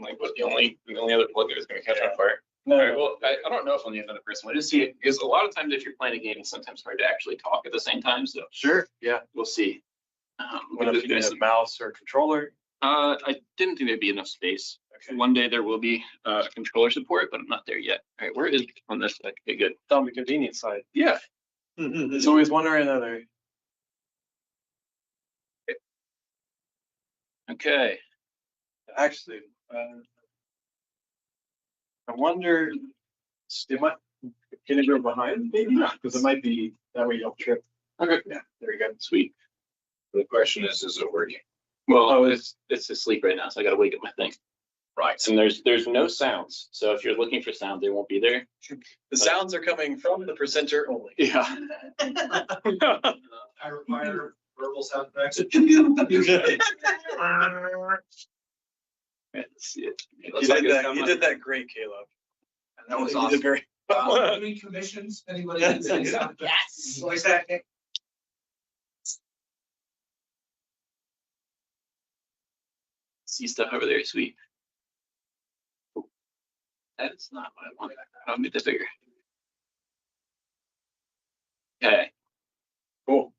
like what the only other plug that was going to catch on fire. No, All right, well, I don't know if I'll need another person. I just see it because a lot of times if you're playing a game, it's sometimes hard to actually talk at the same time. So sure, yeah. we'll see. What if you need a mouse or a controller? I didn't think there'd be enough space. One day there will be controller support, but I'm not there yet. All right, where is it on this? Okay, good. It's on the convenient side. Yeah. It's always one or another. Okay. Actually, I wonder, can it go behind? Maybe not, because it might be, that way you don't trip. Okay. Yeah, there you go. Sweet. The question is it working? Well, it's asleep right now, so I got to wake up my thing. Right. And there's no sounds, so if you're looking for sound, they won't be there. The sounds are coming from the presenter only. Yeah. I require verbal sound effects. Let's see it. You did that great, Caleb. That was You did awesome. very. Any commissions? Anybody? Yes. Voice acting. See stuff over there, sweet. That's not what I want. I'll make that bigger. Okay. Cool.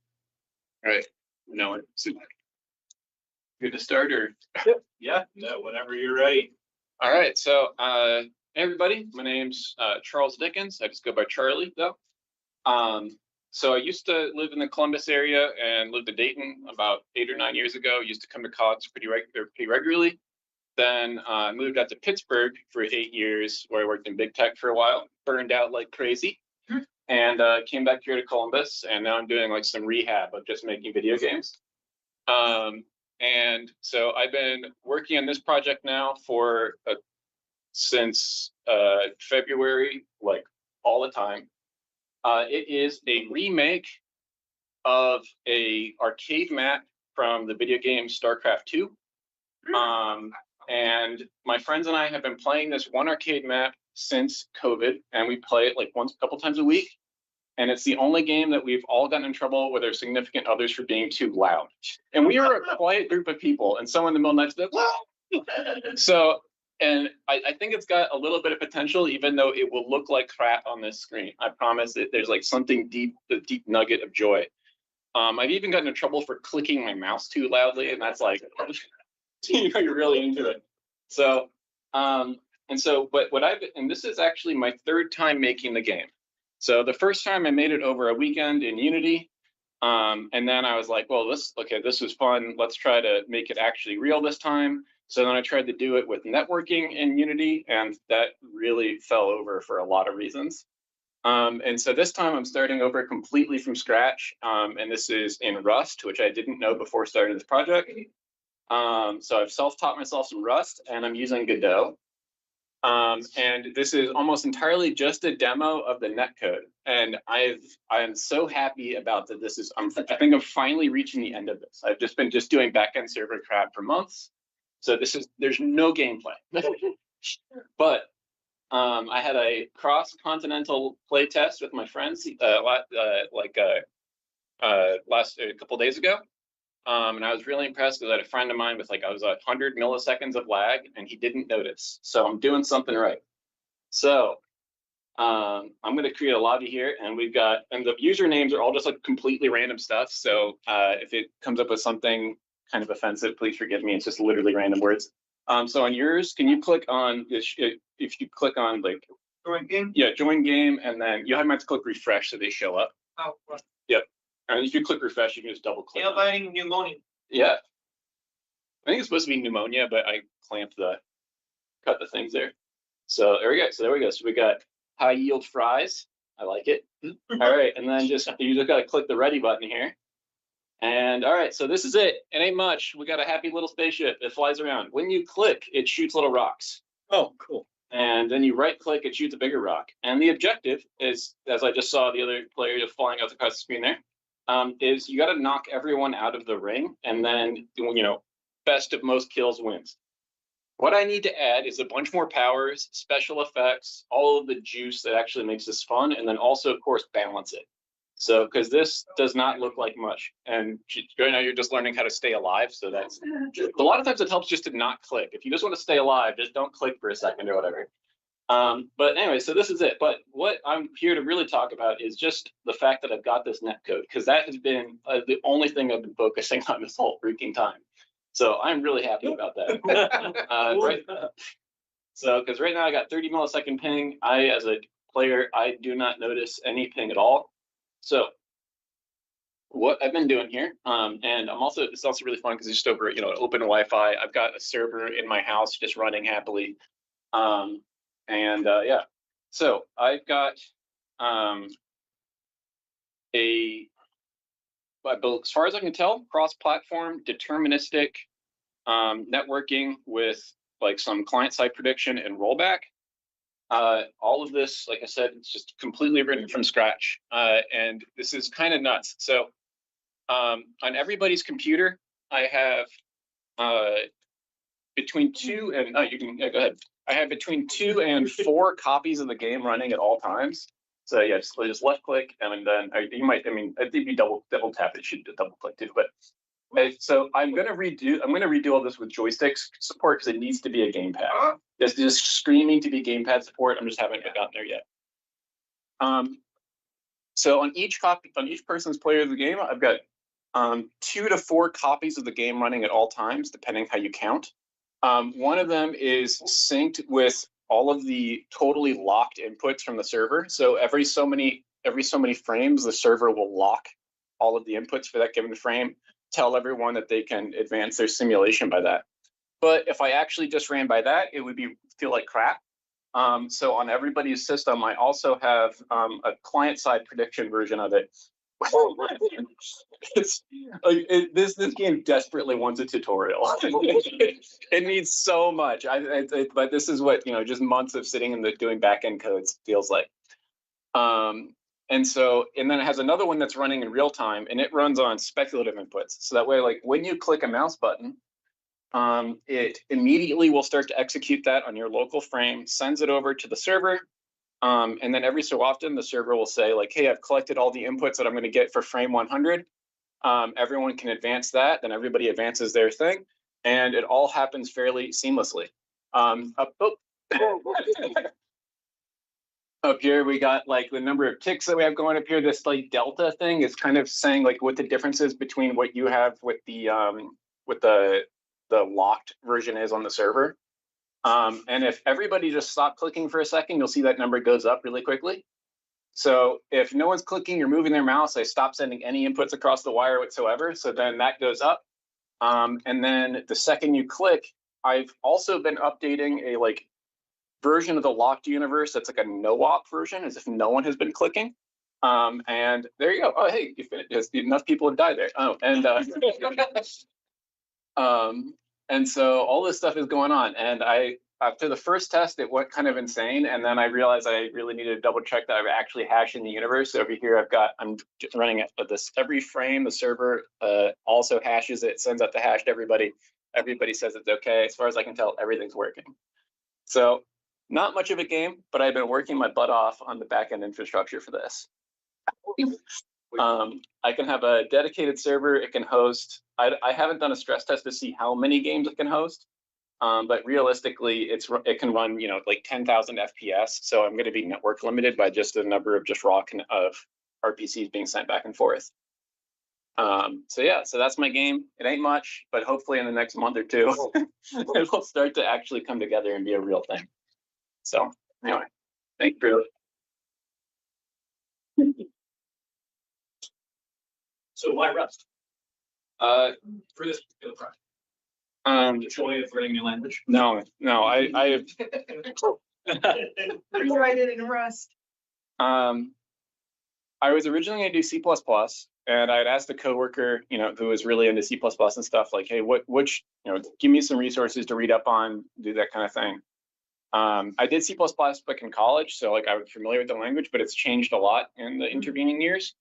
All right. No one. Good to start or? Yeah, whenever you're ready. All right. So, hey everybody, my name's Charles Dickens. I just go by Charlie though. So I used to live in the Columbus area and lived in Dayton about 8 or 9 years ago. Used to come to COGG pretty regularly. Then I moved out to Pittsburgh for 8 years, where I worked in big tech for a while. Burned out like crazy, and came back here to Columbus. And now I'm doing like some rehab of just making video games. And so I've been working on this project now for since February, like all the time. It is a remake of a arcade map from the video game StarCraft 2. And my friends and I have been playing this one arcade map since COVID, and we play it like a couple times a week. And it's the only game that we've all gotten in trouble with our significant others for being too loud. And we are a quiet group of people, and someone in the middle of the night's like, so, and I think it's got a little bit of potential, even though it will look like crap on this screen. I promise that there's like something deep, a deep nugget of joy. I've even gotten in trouble for clicking my mouse too loudly, and that's like, you're really into it. So, and this is actually my third time making the game. So the first time I made it over a weekend in Unity, and then I was like, well, this was fun. Let's try to make it actually real this time. So then I tried to do it with networking in Unity, and that really fell over for a lot of reasons. And so this time I'm starting over completely from scratch, and this is in Rust, which I didn't know before starting this project. So I've self-taught myself some Rust, and I'm using Godot. And this is almost entirely just a demo of the netcode. And I am so happy about that. I think I'm finally reaching the end of this. I've just been doing backend server crap for months. So there's no gameplay. But I had a cross-continental play test with my friends a couple days ago. And I was really impressed because I had a friend of mine with I was 100 milliseconds of lag, and he didn't notice. So I'm doing something right. So I'm going to create a lobby here, and and the usernames are all just like completely random stuff. So if it comes up with something kind of offensive, please forgive me. It's just literally random words. So on yours, can you click on this? If you click on Join game? Yeah, join game, and then you have to click refresh so they show up. Oh, what? Yep. And if you click refresh, you can just double click. Tailbiting pneumonia. Yeah. I think it's supposed to be pneumonia, but I cut the things there. So there we go. So we got high yield fries. I like it. All right. And then you just got to click the ready button here. And all right, so this is it. It ain't much. We got a happy little spaceship. It flies around. When you click, it shoots little rocks. Oh, cool. And then you right click, it shoots a bigger rock. And the objective is, as I just saw the other player just flying out across the screen there, is you got to knock everyone out of the ring, and then, you know, best of most kills wins. What I need to add is a bunch more powers, special effects, all of the juice that actually makes this fun, and then also, of course, balance it. So, because this does not look like much, and right now you're just learning how to stay alive. So that's a lot of times it helps just to not click. If you just want to stay alive, just don't click for a second or whatever. But anyway, so this is it. But what I'm here to really talk about is just the fact that I've got this netcode, because that has been the only thing I've been focusing on this whole freaking time. So I'm really happy about that. Right. So, because right now I got 30 millisecond ping. As a player, I do not notice any ping at all. So what I've been doing here, and it's also really fun because it's just over, you know, open Wi-Fi. I've got a server in my house just running happily. Yeah, so I've got as far as I can tell, cross-platform deterministic networking with like some client-side prediction and rollback. All of this, like I said, it's just completely written from scratch, and this is kind of nuts. So on everybody's computer, I have between 2 and go ahead. I have between 2 and 4 copies of the game running at all times. So yeah, just left click, and then you might. I mean, if you double tap, it should double click too. But so I'm gonna redo all this with joysticks support because it needs to be a gamepad. It's just screaming to be gamepad support. I'm just haven't gotten there yet. So on each person's player of the game, I've got 2 to 4 copies of the game running at all times, depending how you count. One of them is synced with all of the totally locked inputs from the server. So every so many frames, the server will lock all of the inputs for that given frame, tell everyone that they can advance their simulation by that. But if I actually just ran by that, it would feel like crap. So on everybody's system, I also have a client-side prediction version of it. It's like this game desperately wants a tutorial. It needs so much. But this is what, you know, just months of sitting and doing backend codes feels like. And then it has another one that's running in real time, and it runs on speculative inputs. So that way, like when you click a mouse button, it immediately will start to execute that on your local frame, sends it over to the server. And then every so often, the server will say like, hey, I've collected all the inputs that I'm going to get for frame 100. Everyone can advance that, then everybody advances their thing, and it all happens fairly seamlessly. Up here, we got like the number of ticks that we have going up here. This like delta thing is kind of saying like what the difference is between what you have with the locked version is on the server. And if everybody just stop clicking for a second, you'll see that number goes up really quickly. So if no one's clicking or moving their mouse, I stop sending any inputs across the wire whatsoever. So then that goes up. And then the second you click, I've also been updating a like version of the locked universe that's like a no-op version, as if no one has been clicking. And there you go. Oh, hey, enough people have died there. Oh, and so all this stuff is going on. And after the first test, it went kind of insane. And then I realized I really needed to double check that I'm actually hashing the universe. So over here, I'm running it with this every frame. The server also hashes it, sends out the hash to everybody. Everybody says it's okay. As far as I can tell, everything's working. So not much of a game, but I've been working my butt off on the backend infrastructure for this. I can have a dedicated server. It can host. I haven't done a stress test to see how many games it can host, but realistically, it can run, you know, like 10,000 FPS. So I'm going to be network limited by just the number of just raw of RPCs being sent back and forth. So yeah, so that's my game. It ain't much, but hopefully in the next month or two, it'll start to actually come together and be a real thing. So anyway, thank you. So why Rust? For this particular project? Just only learning a new language? No, I Write it in Rust. I was originally going to do C++, And I'd asked a coworker, who was really into C++ and stuff, like, hey, which, give me some resources to read up on, do that kind of thing. I did C++ back in college, so like I was familiar with the language, but it's changed a lot in the intervening years.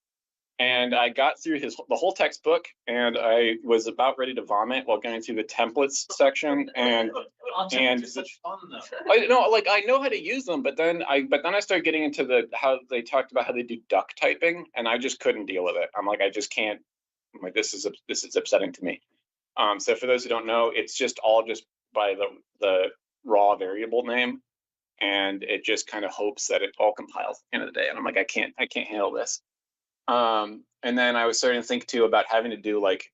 And I got through the whole textbook, and I was about ready to vomit while going through the templates section. And Such fun though. I know how to use them, but then I started getting into how they talked about how they do duck typing, and I just couldn't deal with it. I'm like, I just can't. I'm like, this is upsetting to me. So for those who don't know, it's just all just by the raw variable name, and it just kind of hopes that it all compiles at the end of the day. And I'm like, I can't handle this. And then I was starting to think too about having to do like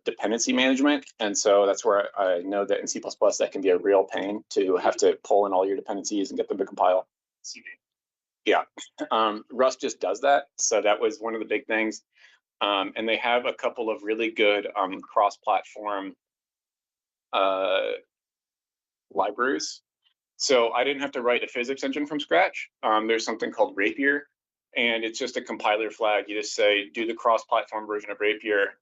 dependency management. And so that's where I know that in C++ that can be a real pain to have to pull in all your dependencies and get them to compile. Yeah, Rust just does that. So that was one of the big things. And they have a couple of really good cross-platform libraries. So I didn't have to write a physics engine from scratch. There's something called Rapier, and it's just a compiler flag. You just say, do the cross-platform version of Rapier,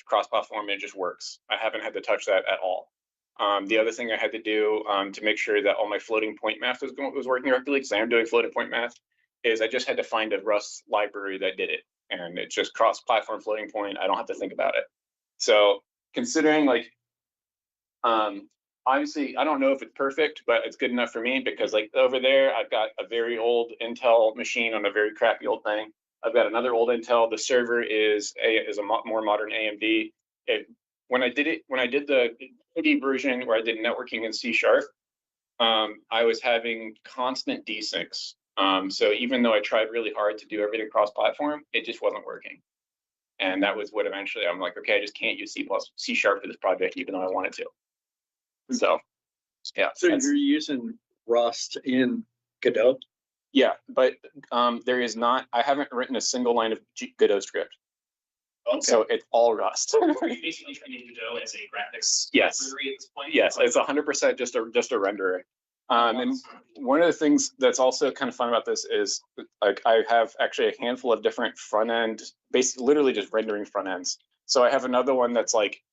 cross-platform, and it just works. I haven't had to touch that at all. The other thing I had to do to make sure that all my floating point math was working correctly, because I am doing floating point math, is I just had to find a Rust library that did it. And it's just cross-platform floating point. I don't have to think about it. So considering like, obviously, I don't know if it's perfect, but it's good enough for me because like over there, I've got a very old Intel machine on a very crappy old thing. I've got another old Intel. The server is a more modern AMD. When I did the hoodie version where I did networking in C#, I was having constant desyncs. So even though I tried really hard to do everything cross-platform, it just wasn't working. And that was what eventually I'm like, okay, I just can't use C# for this project, even though I wanted to. So, yeah. So you're using Rust in Godot? Yeah, but there is not. I haven't written a single line of Godot script. Okay. So it's all Rust. Basically treating Godot as a graphics Yes. library at this point. Yes, it's 100% just a renderer. And one of the things that's also kind of fun about this is like I have actually a handful of different front end, basically literally just rendering front ends. So I have another one that's like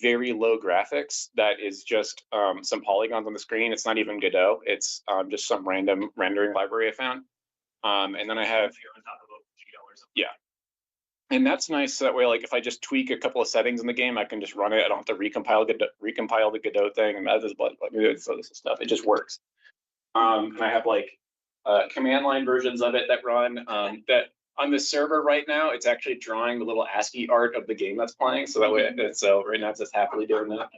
very low graphics that is just some polygons on the screen. It's not even Godot. It's just some random rendering library I found. And then I have, yeah. And that's nice. So that way, like if I just tweak a couple of settings in the game, I can just run it. I don't have to recompile the Godot thing and that is so this stuff. It just works. And I have like command line versions of it that run that on the server right now. It's actually drawing the little ASCII art of the game that's playing. So that way, so right now it's just happily doing that.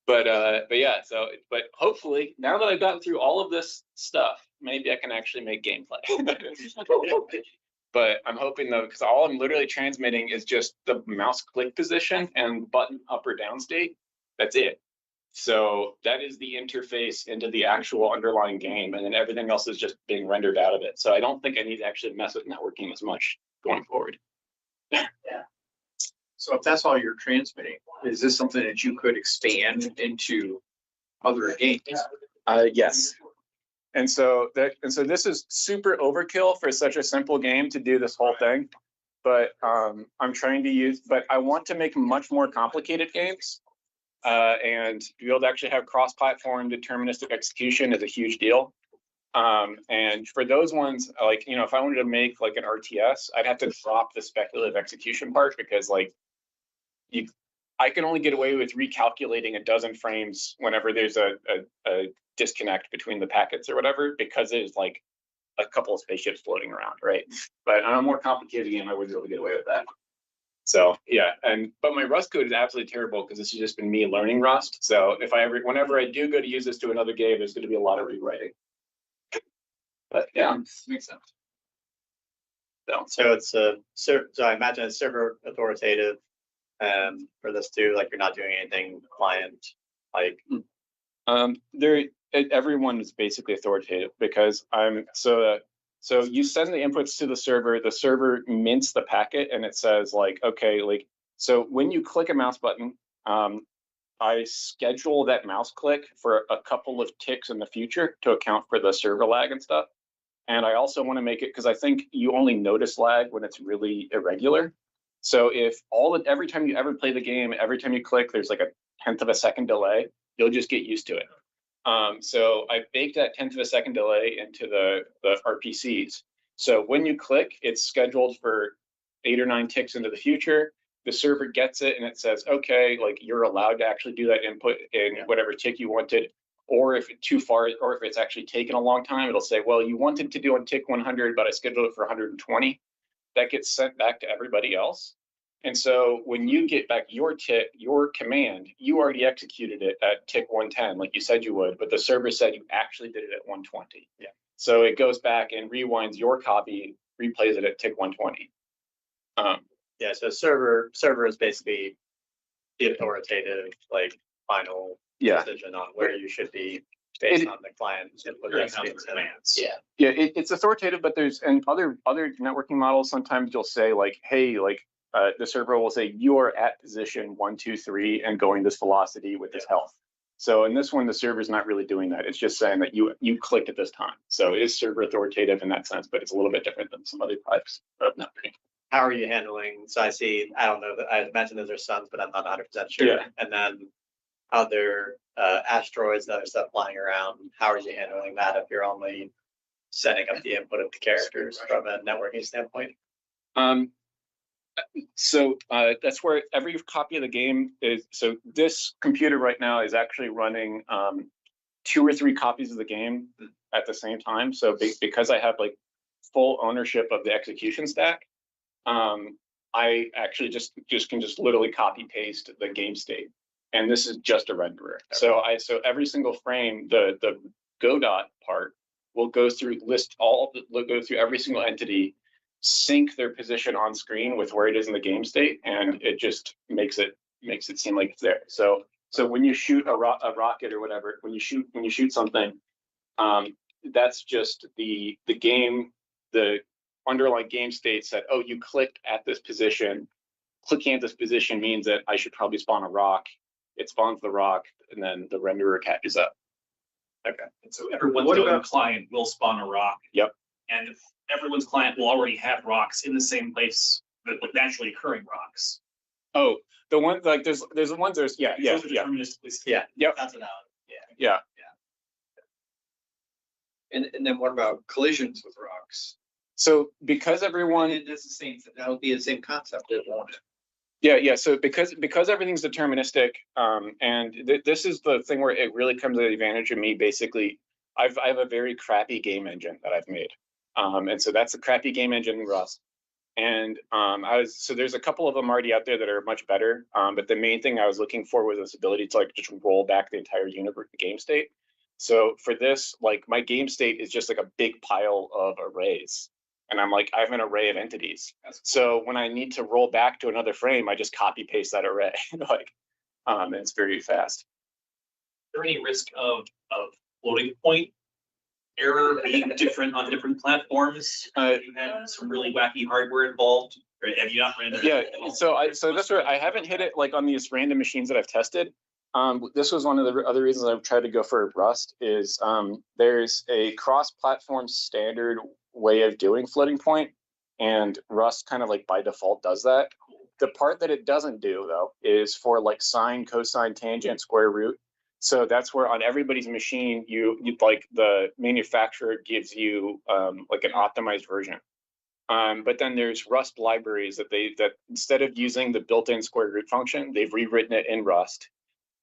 But yeah. But hopefully now that I've gotten through all of this stuff, maybe I can actually make gameplay. But I'm hoping though, because all I'm literally transmitting is just the mouse click position and button up or down state. That's it. So that is the interface into the actual underlying game, and then everything else is just being rendered out of it. So I don't think I need to actually mess with networking as much going forward. Yeah. So if that's all you're transmitting, is this something that you could expand into other games? Yes. And so this is super overkill for such a simple game to do this whole thing. But I'm trying to use, but I want to make much more complicated games. And to be able to actually have cross-platform deterministic execution is a huge deal. And for those ones, like, if I wanted to make like an RTS, I'd have to drop the speculative execution part because like I can only get away with recalculating a dozen frames whenever there's a disconnect between the packets or whatever, because there's like a couple of spaceships floating around, right? But on a more complicated game, I wouldn't be able to get away with that. So yeah, but my Rust code is absolutely terrible because this has just been me learning Rust. So whenever I do go to use this to another game, there's going to be a lot of rewriting. But yeah, makes sense. So it's so I imagine it's server authoritative for this too. Like you're not doing anything client like. Everyone is basically authoritative because so you send the inputs to the server mints the packet, and it says like, okay, like, so when you click a mouse button, I schedule that mouse click for a couple of ticks in the future to account for the server lag and stuff. And I also want to make it, because I think you only notice lag when it's really irregular. So if every time you ever play the game, every time you click, there's like a 1/10 of a second delay, you'll just get used to it. So I baked that 1/10 of a second delay into the RPCs. So when you click, it's scheduled for 8 or 9 ticks into the future. The server gets it and it says, okay, like you're allowed to actually do that input in whatever tick you wanted. Or if it's too far, or if it's actually taken a long time, it'll say, well, you wanted to do on tick 100, but I scheduled it for 120. That gets sent back to everybody else. And so when you get back your command, you already executed it at tick 110, like you said you would, but the server said you actually did it at 120. Yeah. So it goes back and rewinds your copy, replays it at tick 120. Yeah, so server is basically the authoritative, like final decision on where you should be based on the client's input that's being sent. Yeah, it's authoritative, but and other networking models, sometimes you'll say like, hey, like the server will say you are at position 1, 2, 3 and going this velocity with this health. So in this one, the server's not really doing that. It's just saying that you clicked at this time. So it is server authoritative in that sense, but it's a little bit different than some other types of networking. How are you handling? So I see, I don't know, I imagine those are suns, but I'm not 100% sure. Yeah. And then other asteroids and other stuff flying around. How are you handling that if you're only setting up the input of the characters from a networking standpoint? So that's where every copy of the game is. So this computer right now is actually running 2 or 3 copies of the game at the same time. So because I have like full ownership of the execution stack, I actually just can literally copy paste the game state, and this is just a renderer. So every single frame, the Godot part will go through go through every single entity, sync their position on screen with where it is in the game state, and it just makes it seem like it's there. So when you shoot a rocket or whatever, when you shoot something, that's just the game, the underlying game state said, oh, you clicked at this position. Clicking at this position means that I should probably spawn a rock. It spawns the rock, and then the renderer catches up. Okay. And so everyone's client will spawn a rock. Yep. And everyone's client will already have rocks in the same place, but like naturally occurring rocks. Oh, the one like there's the ones Those are deterministically. Yeah. Yep. That's an out. Yeah. And then what about collisions with rocks? So because everyone, That's the same. That'll be the same concept, won't it? yeah. So because everything's deterministic, and this is the thing where it really comes to the advantage of me. Basically, I have a very crappy game engine that I've made, and so that's a crappy game engine in Rust. And so there's a couple of them already out there that are much better. But the main thing I was looking for was this ability to like just roll back the entire universe game state. So for this, like my game state is just like a big pile of arrays. And I'm like, I have an array of entities. So when I need to roll back to another frame, I just copy paste that array. And it's very fast. Is there any risk of floating point error being different on different platforms? You had some really wacky hardware involved, or have you not ran into Yeah, that? so that's where I haven't hit it like on these random machines that I've tested. This was one of the other reasons I've tried to go for Rust is there's a cross-platform standard way of doing floating point, and Rust kind of like by default does that. The part that it doesn't do though is for like sine, cosine, tangent, square root. So that's where on everybody's machine, you like the manufacturer gives you like an optimized version. But then there's Rust libraries that instead of using the built-in square root function, they've rewritten it in Rust.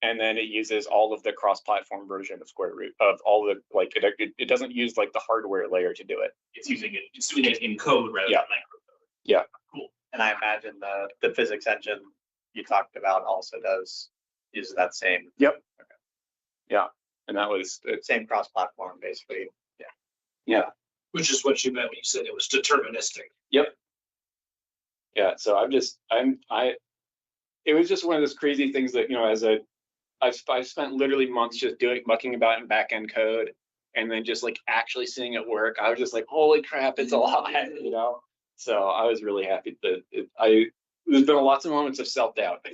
And then it uses all of the cross-platform version of square root of all the like it doesn't use like the hardware layer to do it. It's doing it in code rather than microcode. Yeah. Cool. And I imagine the physics engine you talked about also uses that same. Yep. Okay. Yeah. And that was same cross-platform basically. Yeah. Yeah. Which is what you meant when you said it was deterministic. Yep. Yeah. So it was just one of those crazy things that, I've spent literally months just mucking about in back-end code, and then just like actually seeing it work. I was just like, holy crap, it's a lot, So I was really happy that there's been lots of moments of self-doubt.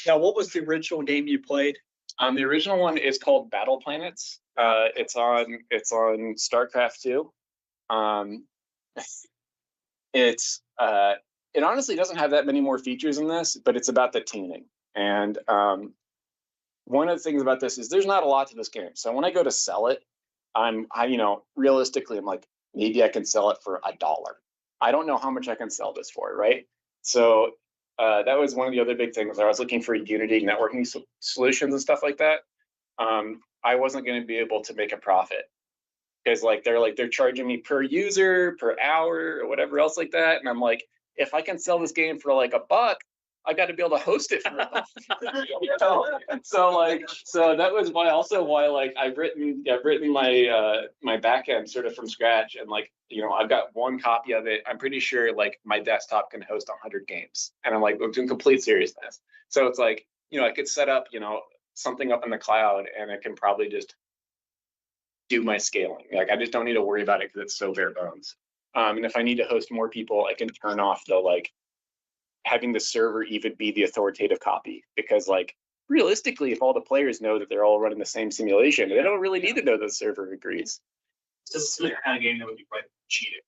Now, what was the original game you played? The original one is called Battle Planets. It's on StarCraft 2. It's it honestly doesn't have that many more features in this, but it's about the tuning. And one of the things about this is there's not a lot to this game. So when I go to sell it, realistically, I'm like, maybe I can sell it for $1. I don't know how much I can sell this for, right? So that was one of the other big things. I was looking for Unity networking solutions and stuff like that. I wasn't going to be able to make a profit because they're charging me per user, per hour, or whatever else like that. And I'm like, if I can sell this game for like $1, I got to be able to host it for $1. So that was why like I've written my backend sort of from scratch, and like I've got one copy of it. I'm pretty sure like my desktop can host 100 games, and I'm like in complete seriousness. So it's like I could set up something up in the cloud, and it can probably just do my scaling. Like I just don't need to worry about it because it's so bare bones. And if I need to host more people, I can turn off the like having the server even be the authoritative copy, because like realistically, if all the players know that they're all running the same simulation, they don't really need to know that the server agrees. This is the kind of game that would be quite cheating.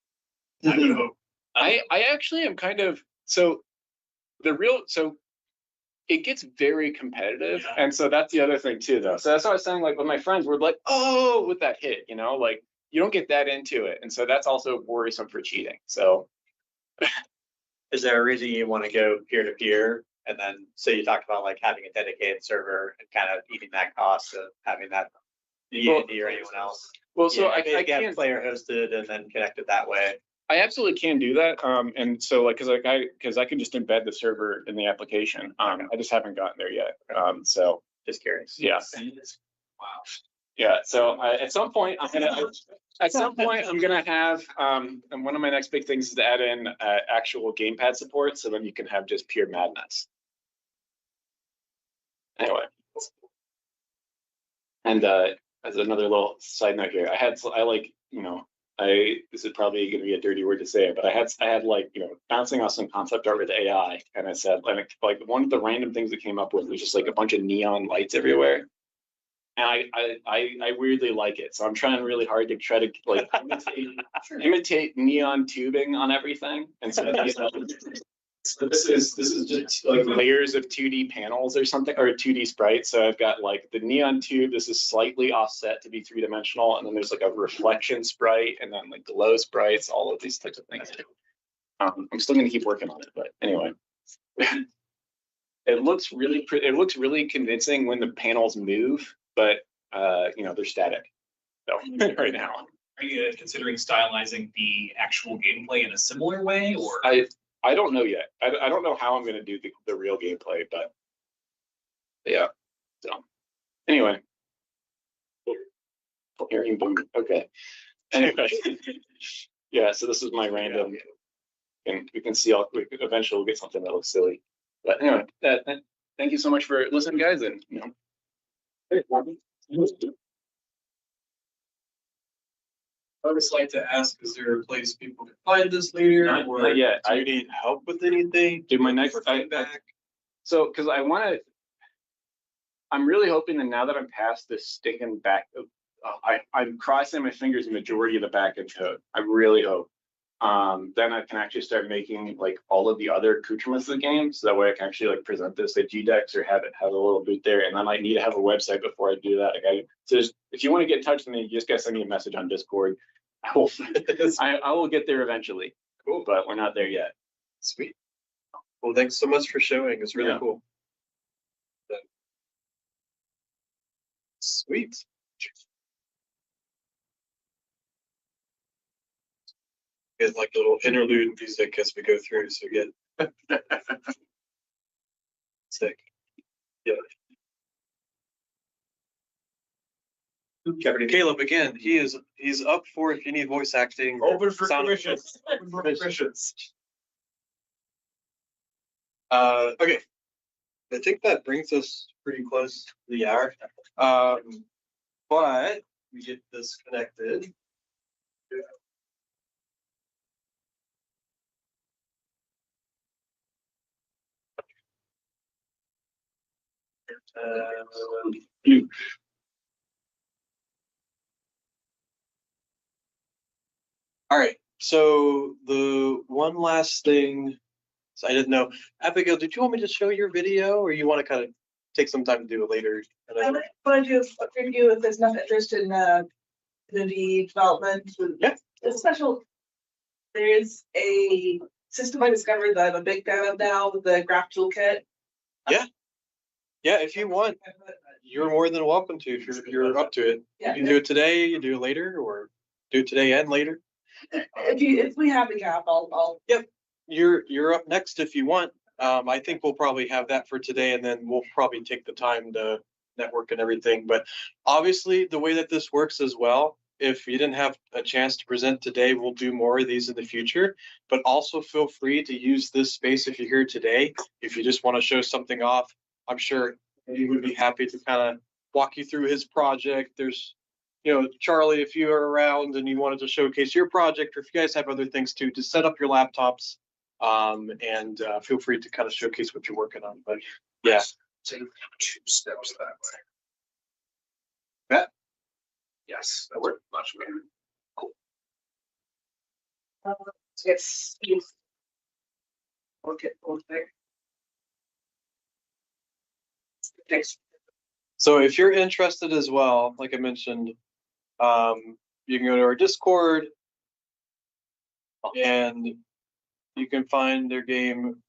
I would hope. I actually am kind of so it gets very competitive, and so that's the other thing too, though. So that's what I was saying. Like with my friends, we're like, oh, with that hit, like you don't get that into it, and so that's also worrisome for cheating. So. Is there a reason you want to go peer to peer? And then, so you talked about like having a dedicated server and kind of eating that cost of having that Unity or anyone else. Well, so I get can player hosted and then connected that way. I absolutely can do that. And so like, because I can just embed the server in the application. I just haven't gotten there yet. So just curious. Yeah. Wow. Yeah. So at some point I'm gonna have and one of my next big things is to add in actual gamepad support, so then you can have just pure madness. Anyway. And as another little side note here, this is probably going to be a dirty word to say it, but I had like bouncing off some concept art with AI, and I said like one of the random things that came up with was just like a bunch of neon lights everywhere, and I weirdly like it, so I'm trying really hard to try to like imitate neon tubing on everything, and so this is just like layers of 2D panels or something, or 2D sprites. So I've got like the neon tube. This is slightly offset to be 3-dimensional, and then there's like a reflection sprite, and then like glow sprites, all of these types of things. I'm still going to keep working on it, but anyway, it looks really convincing when the panels move, but they're static. So right now, are you considering stylizing the actual gameplay in a similar way, or? I don't know yet. I don't know how I'm going to do the real gameplay, but yeah. So anyway, hearing boom. Okay. Anyway, yeah. So this is my random, and we can see. Eventually, we'll get something that looks silly. But anyway, thank you so much for listening, guys, and I would just like to ask, is there a place people can find this later? Not yet. Do you need help with anything? Do my next feedback? So, because I'm really hoping that now that I'm past this sticking back, I'm crossing my fingers the majority of the backend code. I really hope. Then I can actually start making like all of the other accoutrements of the game, so that way I can actually like present this at GDEX or have a little boot there. And then I need to have a website before I do that. So if you want to get in touch with me, you just gotta send me a message on Discord. I will get there eventually. Cool, but we're not there yet. Sweet. Well, thanks so much for showing. It's really cool. Sweet. Get like a little interlude music as we go through, so get sick. Yeah. Caleb again. He's up for if you need voice acting. Open for commissions. Okay. I think that brings us pretty close to the hour. But we get this connected. All right. So the one last thing, so I didn't know, Abigail, did you want me to show your video, or you want to kind of take some time to do it later? I want to do a review if there's enough interest in community development. Yeah. It's special. There's a system I discovered that I'm a big fan of now, the Graph Toolkit. Yeah. Yeah, if you want, you're more than welcome to, if you're up to it. Yeah. You can do it today, you do it later, or do it today and later. If we have the gap, I'll. Yep. You're up next if you want. I think we'll probably have that for today, and then we'll probably take the time to network and everything. But obviously, the way that this works as well, if you didn't have a chance to present today, we'll do more of these in the future. But also feel free to use this space if you're here today. If you just want to show something off, I'm sure he would be happy to kind of walk you through his project. There's, Charlie, if you are around and you wanted to showcase your project, or if you guys have other things too, to set up your laptops, and feel free to kind of showcase what you're working on. But yeah. Take 2 steps that way. Yeah. Yes, that worked much better. So it's okay. Thanks. So if you're interested as well, like I mentioned, you can go to our Discord and you can find their game,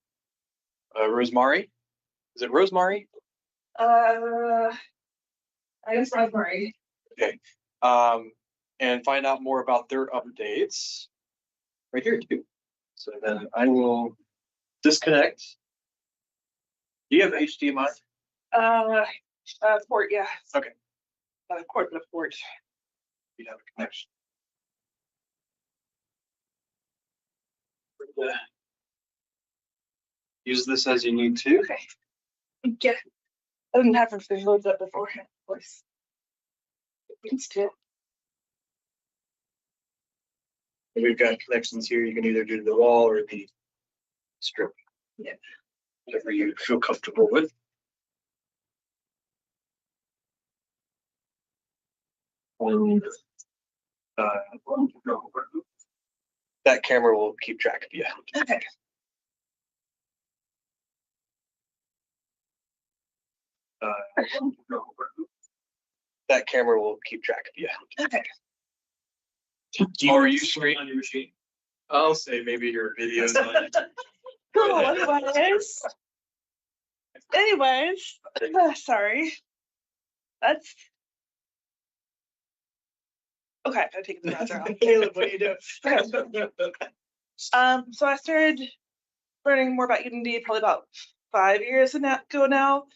Rosemary. Is it Rosemary? I guess Rosemary. Okay. And find out more about their updates right here too. So then I will disconnect. Do you have HDMI? Port, yeah. Okay. Port. You have a connection. Use this as you need to. Okay. Yeah. I didn't have everything loaded up beforehand, of course. We've got connections here. You can either do the wall or the strip. Yeah. Whatever you feel comfortable with. That camera will keep track of you. Okay. That camera will keep track of you. Okay. Are you straight on your machine? I'll say maybe your videos on it. Cool. Anyways, sorry. That's okay. I'm taking the browser off. Caleb, what are you doing? So I started learning more about Unity probably about 5 years ago now.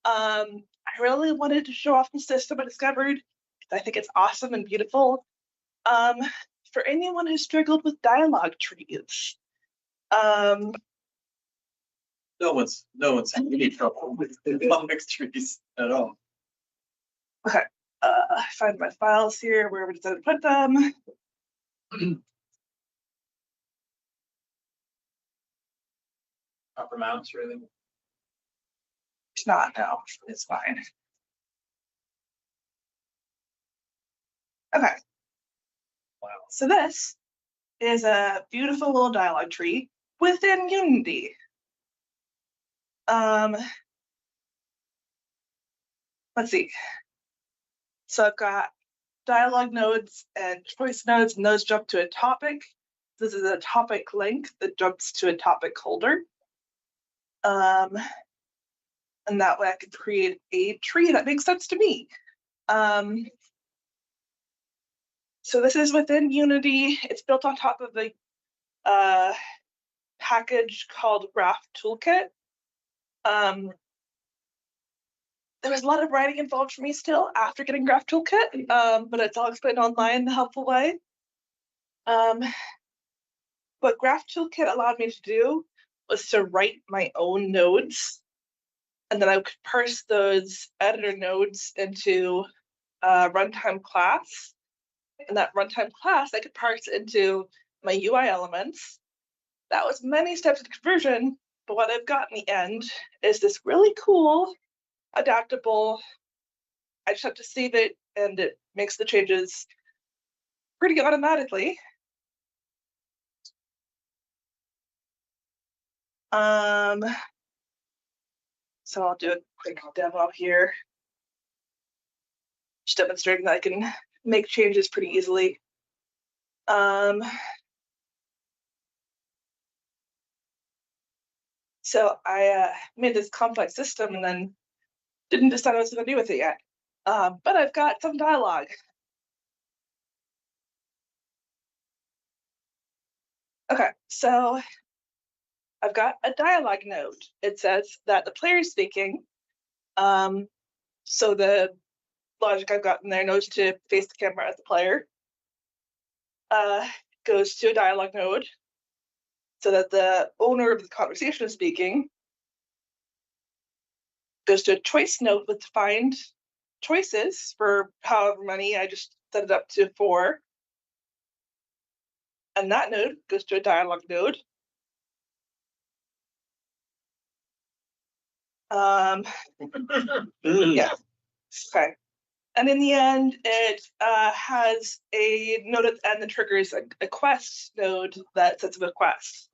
I really wanted to show off the system I discovered. I think it's awesome and beautiful. For anyone who struggled with dialogue trees, No one's had any trouble with dialogue trees at all. okay. Find my files here, where we decided to put them. Upper mounts, really? It's not, no, it's fine. Okay. Wow. So this is a beautiful little dialogue tree within Unity. Let's see. So I've got dialogue nodes and choice nodes, and those jump to a topic. This is a topic link that jumps to a topic holder. And that way I could create a tree that makes sense to me. So this is within Unity. It's built on top of a package called Graph Toolkit. There was a lot of writing involved for me still after getting Graph Toolkit, but it's all explained online in a helpful way. What Graph Toolkit allowed me to do was to write my own nodes, and then I could parse those editor nodes into a runtime class. And that runtime class I could parse into my UI elements. That was many steps of conversion, but what I've got in the end is this really cool, adaptable, I just have to save it and it makes the changes pretty automatically. So I'll do a quick demo here. Just demonstrating that I can make changes pretty easily. So I made this complex system and then didn't decide what I was going to do with it yet. But I've got some dialogue. Okay, so I've got a dialogue node. It says that the player is speaking. So the logic I've got in there knows to face the camera as the player. Goes to a dialogue node so that the owner of the conversation is speaking. Goes to a choice node with defined choices for however many. I just set it up to 4. And that node goes to a dialogue node. Yeah. Okay. And in the end, it has a node at the end that triggers a quest node that sets up a quest.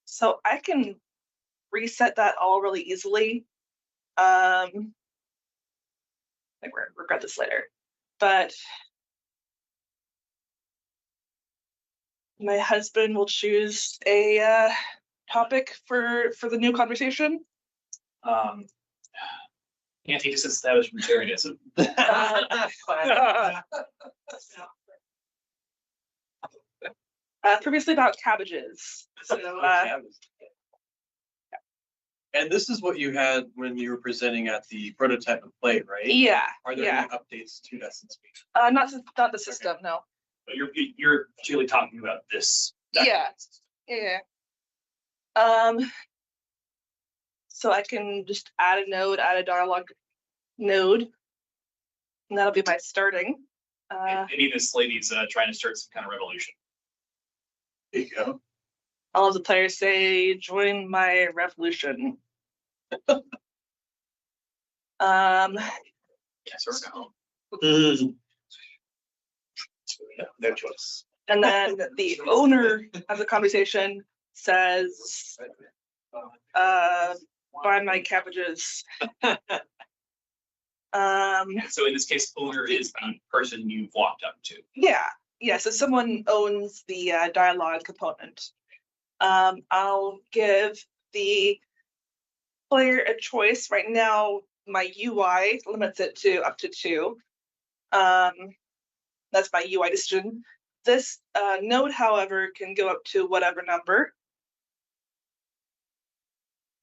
So I can reset that all really easily. I think we're gonna regret this later, but my husband will choose a topic for the new conversation. Anti-disestablishmentarianism. Previously about cabbages. So, And this is what you had when you were presenting at the prototype and play, right? yeah. Are there Yeah. any updates to that since we? Not the system, no. But you're actually talking about this. Yeah. Yeah. So I can just add a node, add a dialogue node, and that'll be my starting. Maybe this lady's trying to start some kind of revolution. There you go. All of the players say, "Join my revolution." Yes or no? No choice. And then the owner of the conversation says, "Buy my cabbages." So in this case, owner is the person you've walked up to. Yeah. So someone owns the dialogue component. I'll give the player a choice. Right now, my UI limits it to up to 2. That's my UI decision. This node, however, can go up to whatever number.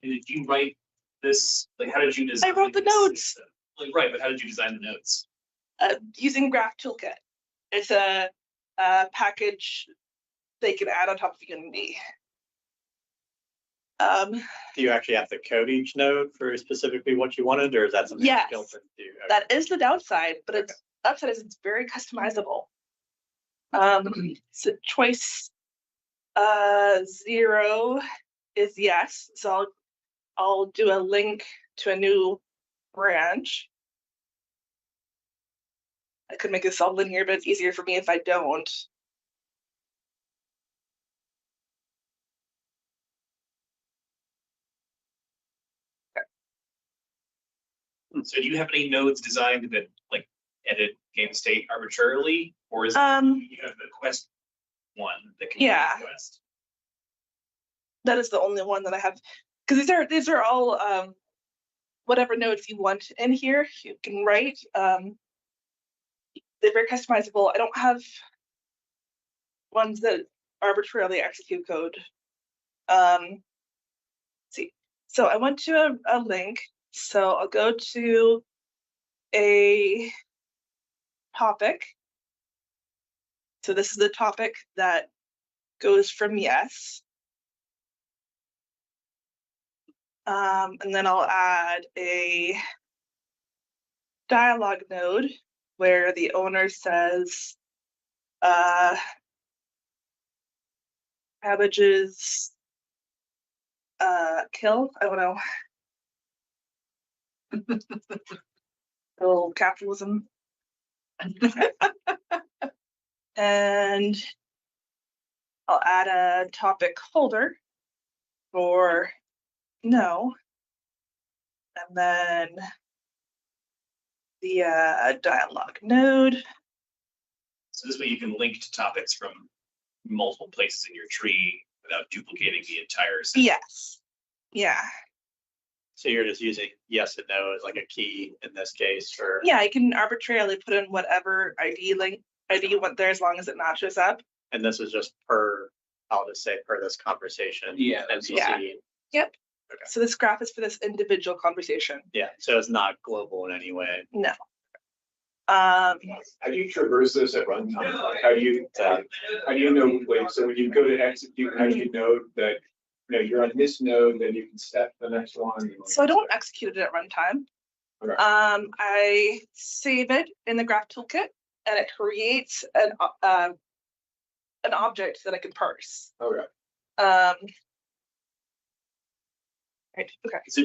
Did you write this? Like, how did you design? I wrote the nodes. Like, right, but how did you design the nodes? Using Graph Toolkit. It's a package they can add on top of Unity. Do you actually have to code each node for specifically what you wanted, or is that something Yes. built into? Okay. That is the downside, but its upside is it's very customizable. So choice 0 is yes. So I'll do a link to a new branch. I could make this all linear, but it's easier for me if I don't. So do you have any nodes designed that like edit game state arbitrarily, or is You have the quest one that can Yeah. quest? That is the only one that I have, because these are all whatever nodes you want in here, you can write. They're very customizable. I don't have ones that arbitrarily execute code. Let's see, so I went to a link. So I'll go to a topic. So this is the topic that goes from yes. And then I'll add a dialogue node where the owner says, cabbages kill. I don't know. Little capitalism. And I'll add a topic holder for no. And then the dialog node. So this way you can link to topics from multiple places in your tree without duplicating the entire system. Yes. Yeah. So you're just using yes and no as like a key in this case for. Yeah, you can arbitrarily put in whatever ID you want there as long as it matches up. And this is just per, I'll just say per this conversation. Yeah, MCC. yeah. Yep. Okay. So this graph is for this individual conversation. Yeah, so it's not global in any way. No. How do you traverse this at runtime? How do you know, like, so when you go to execute, how do you know that, you know, you're on this node, then you can step to the next one? So I don't execute it at runtime. Okay. I save it in the graph toolkit and it creates an object that I can parse. Okay. Right. Okay. Does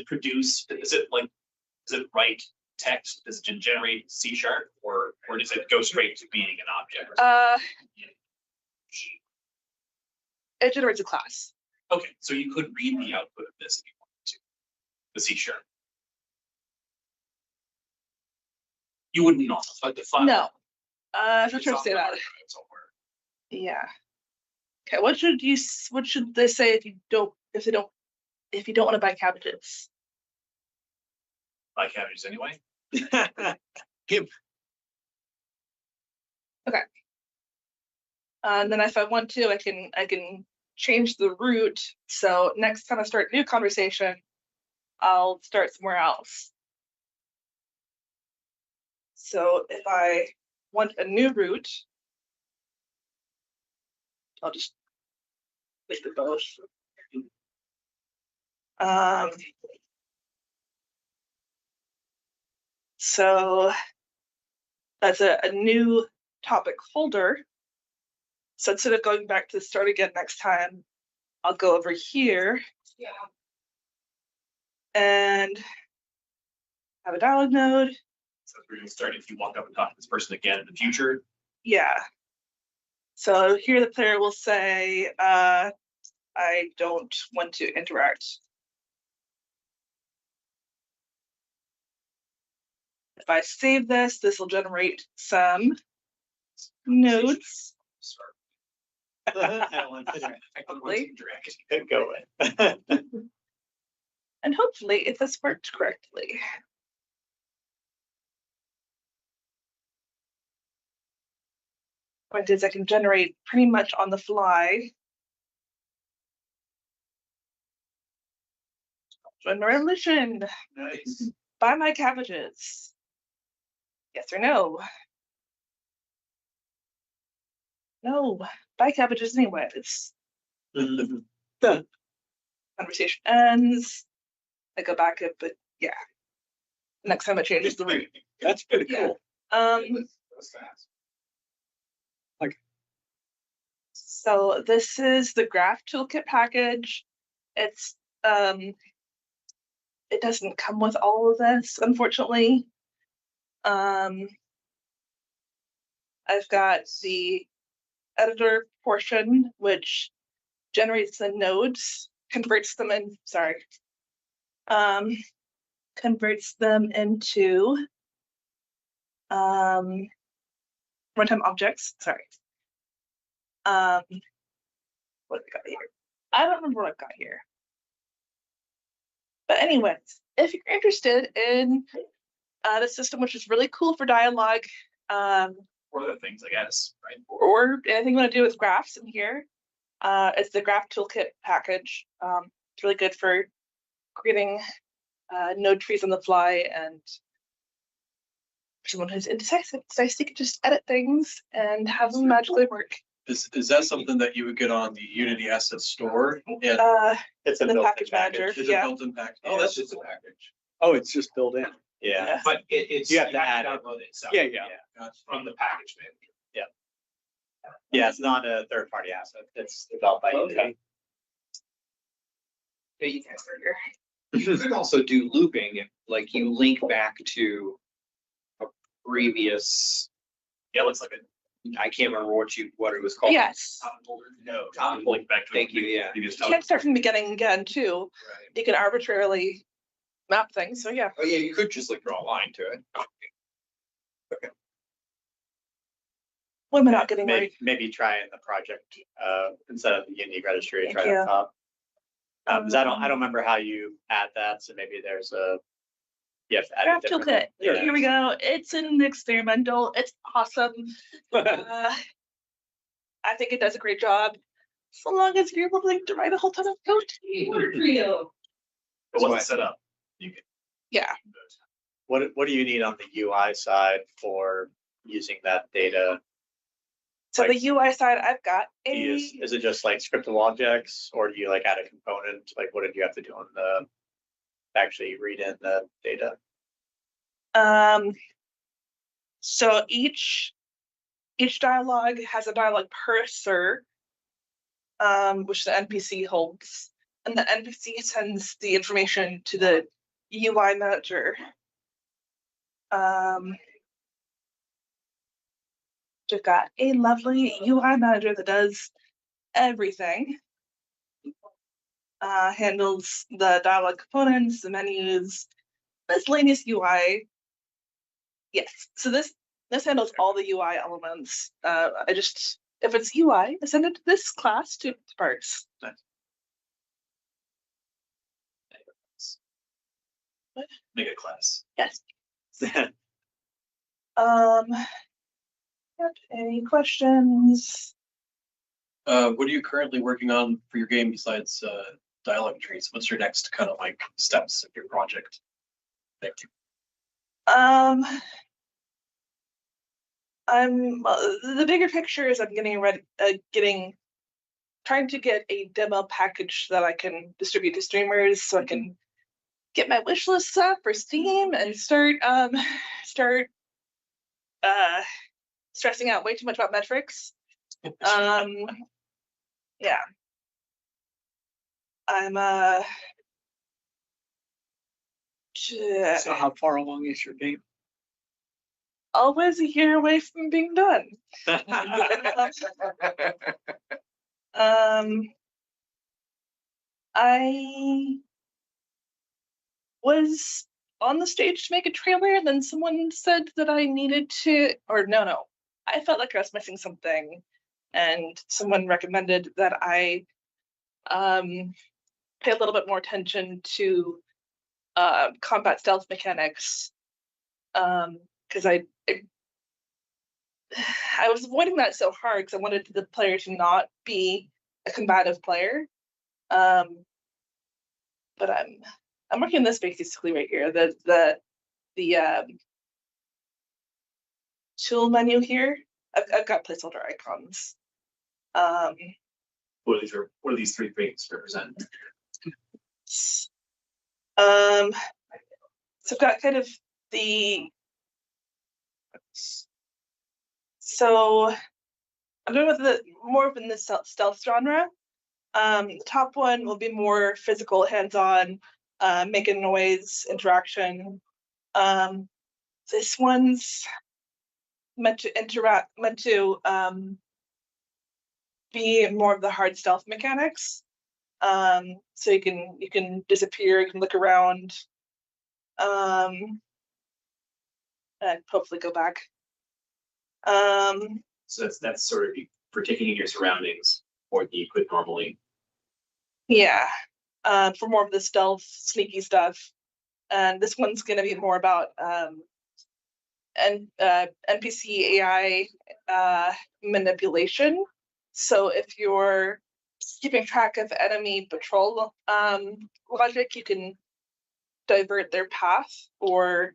it write text? Does it generate C# or does it go straight to being an object? It generates a class. Okay, so you could read the output of this if you wanted to. The C#. You wouldn't know, but the file. No. I'm not sure to say that. Somewhere. Yeah. Okay. What should they say if you don't want to buy cabbages? Buy cabbages anyway. Okay. And then if I want to, I can change the route. So next time I start a new conversation, I'll start somewhere else. So if I want a new route, I'll just make the both. So that's a new topic holder. So instead of going back to the start again next time, I'll go over here and have a dialog node. So we're going to start if you walk up and talk to this person again in the future. Yeah. So here the player will say, I don't want to interact. If I save this, this will generate some nodes. I don't want to Hopefully. go with. And hopefully if this worked correctly. Point is I can generate pretty much on the fly. Join my revolution. Nice. Buy my cabbages. Yes or no? No, buy cabbages anyways. Conversation ends. I go back up, but yeah. Next time it changes the route. That's pretty cool. That's fast. So this is the graph toolkit package. It's it doesn't come with all of this, unfortunately. I've got the editor portion, which generates the nodes, converts them into runtime objects. What have we got here? I don't remember what I've got here. But anyways, if you're interested in the system, which is really cool for dialogue, Or other things, I guess, right? or anything you want to do with graphs in here, it's the Graph Toolkit package. It's really good for creating node trees on the fly, and for someone who's indecisive, it's nice you can just edit things and have them magically work. Is that something that you would get on the Unity Asset Store? Yeah. It's a the built-in package manager. Is it Yeah. built in package? Oh, that's just a package. Oh, it's just built in. Yeah. But it's You have to add it. download it. So Yeah. Gotcha. from the package manager. Yeah, it's not a third-party asset. It's developed by Unity. You could also do looping, like you link back to a previous. Yeah, it looks like it. I can't remember what it was called. Yes. No. Like back to Thank you, yeah. Previous You can't start from the beginning again, too. Right. You can arbitrarily map things, so yeah. Oh, yeah, you could just like draw a line to it. When am I not getting Maybe, worried? maybe try in the project, instead of the unique registry, Thank try it you. up top. Because I don't remember how you add that, so maybe there's a. You have to add a Graph different. toolkit. Yeah. Here we go. It's an experimental. It's awesome. I think it does a great job. So long as you're willing to write a whole ton of code. It wasn't set up. You can. Yeah. What do you need on the UI side for using that data? So Like- the UI side, I've got Do you a. is it just like scriptable objects, or do you like add a component? Like, what did you have to do on the actually read in the data? So each dialogue has a dialogue parser, which the NPC holds, and the NPC sends the information to the UI manager. We've got a lovely UI manager that does everything. Handles the dialogue components, the menus, miscellaneous UI. Yes, so this handles all the UI elements. If it's UI, I send it to this class to parse. Make a class. Yes. Yep, any questions? What are you currently working on for your game besides dialogue trees? What's your next kind of like steps of your project? Thank you. The bigger picture is I'm trying to get a demo package that I can distribute to streamers, so I can get my wish lists up for Steam and start stressing out way too much about metrics. Yeah. I'm So how far along is your game? always a year away from being done. I was on the stage to make a trailer, and then someone said that I needed to, or no, I felt like I was missing something, and someone recommended that I pay a little bit more attention to combat stealth mechanics, because I was avoiding that so hard because I wanted the player to not be a combative player. But I'm working on this basically right here. The tool menu here. I've got placeholder icons. What do these three things represent? So I've got kind of so I'm doing with more of in the stealth genre. The top one will be more physical, hands-on, making noise, interaction. This one's meant to be more of the hard stealth mechanics. So you can disappear, you can look around, and hopefully go back. So that's sort of for taking in your surroundings more than you could normally. Yeah, for more of the stealth, sneaky stuff. And this one's going to be more about NPC AI manipulation. So if you're keeping track of enemy patrol logic, you can divert their path or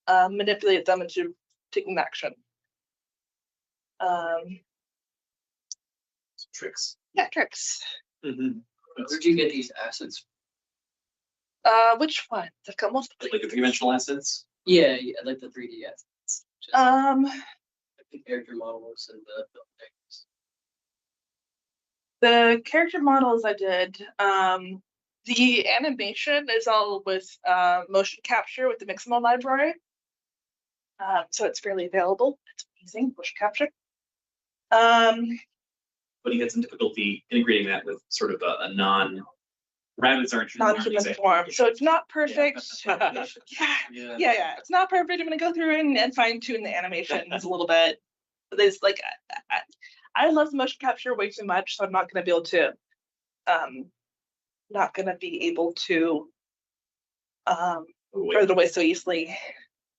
manipulate them into taking action. Tricks. Yeah, tricks. Mm-hmm. Where do you get these assets? Which one? I've got multiple. Like the three-dimensional assets? Yeah, like the 3D assets. Just like the character models and the things. The character models I did. The animation is all with motion capture with the Mixamo library. So it's fairly available. It's amazing, motion capture. But you had some difficulty integrating that with sort of a rabbits aren't non-human form. So it's not perfect. Yeah. Yeah. It's not perfect. I'm gonna go through and fine tune the animations a little bit. But there's like, I love motion capture way too much, so I'm not gonna be able to, throw it away so easily.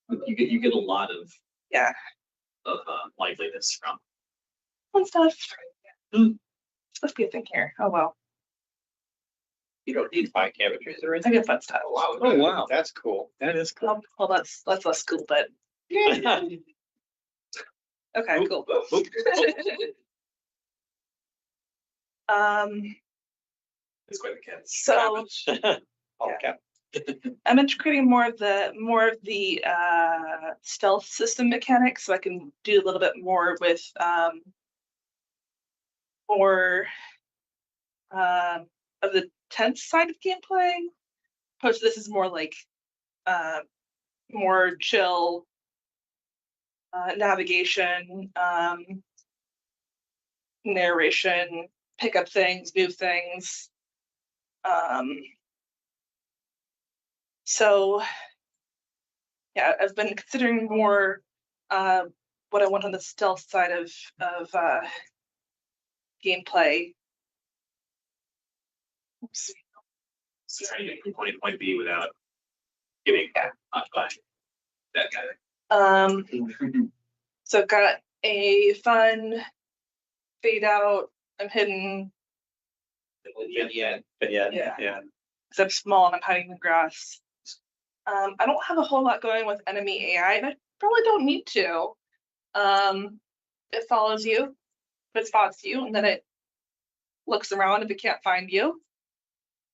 You get a lot of Yeah. liveliness from. Fun stuff. Must be a thing here. Oh well. You don't need 5 cabbages or I anything. get fun stuff. Wow. Oh, wow. That's cool. That is cool. Well, that's less cool, but okay, cool. It's quite the cat. So Okay. I'm integrating more of the stealth system mechanics, so I can do a little bit more with more of the tense side of gameplay. Post this is more like more chill navigation, narration, pick up things, move things. So yeah, I've been considering more what I want on the stealth side of gameplay. Oops. So trying to get from point A to point B without getting occupied. That kind of. So I've got a fun fade out. I'm hidden. Yeah. Because I'm small and I'm hiding in the grass. I don't have a whole lot going with enemy AI, and I probably don't need to. It follows you, if it spots you, and then it looks around if it can't find you.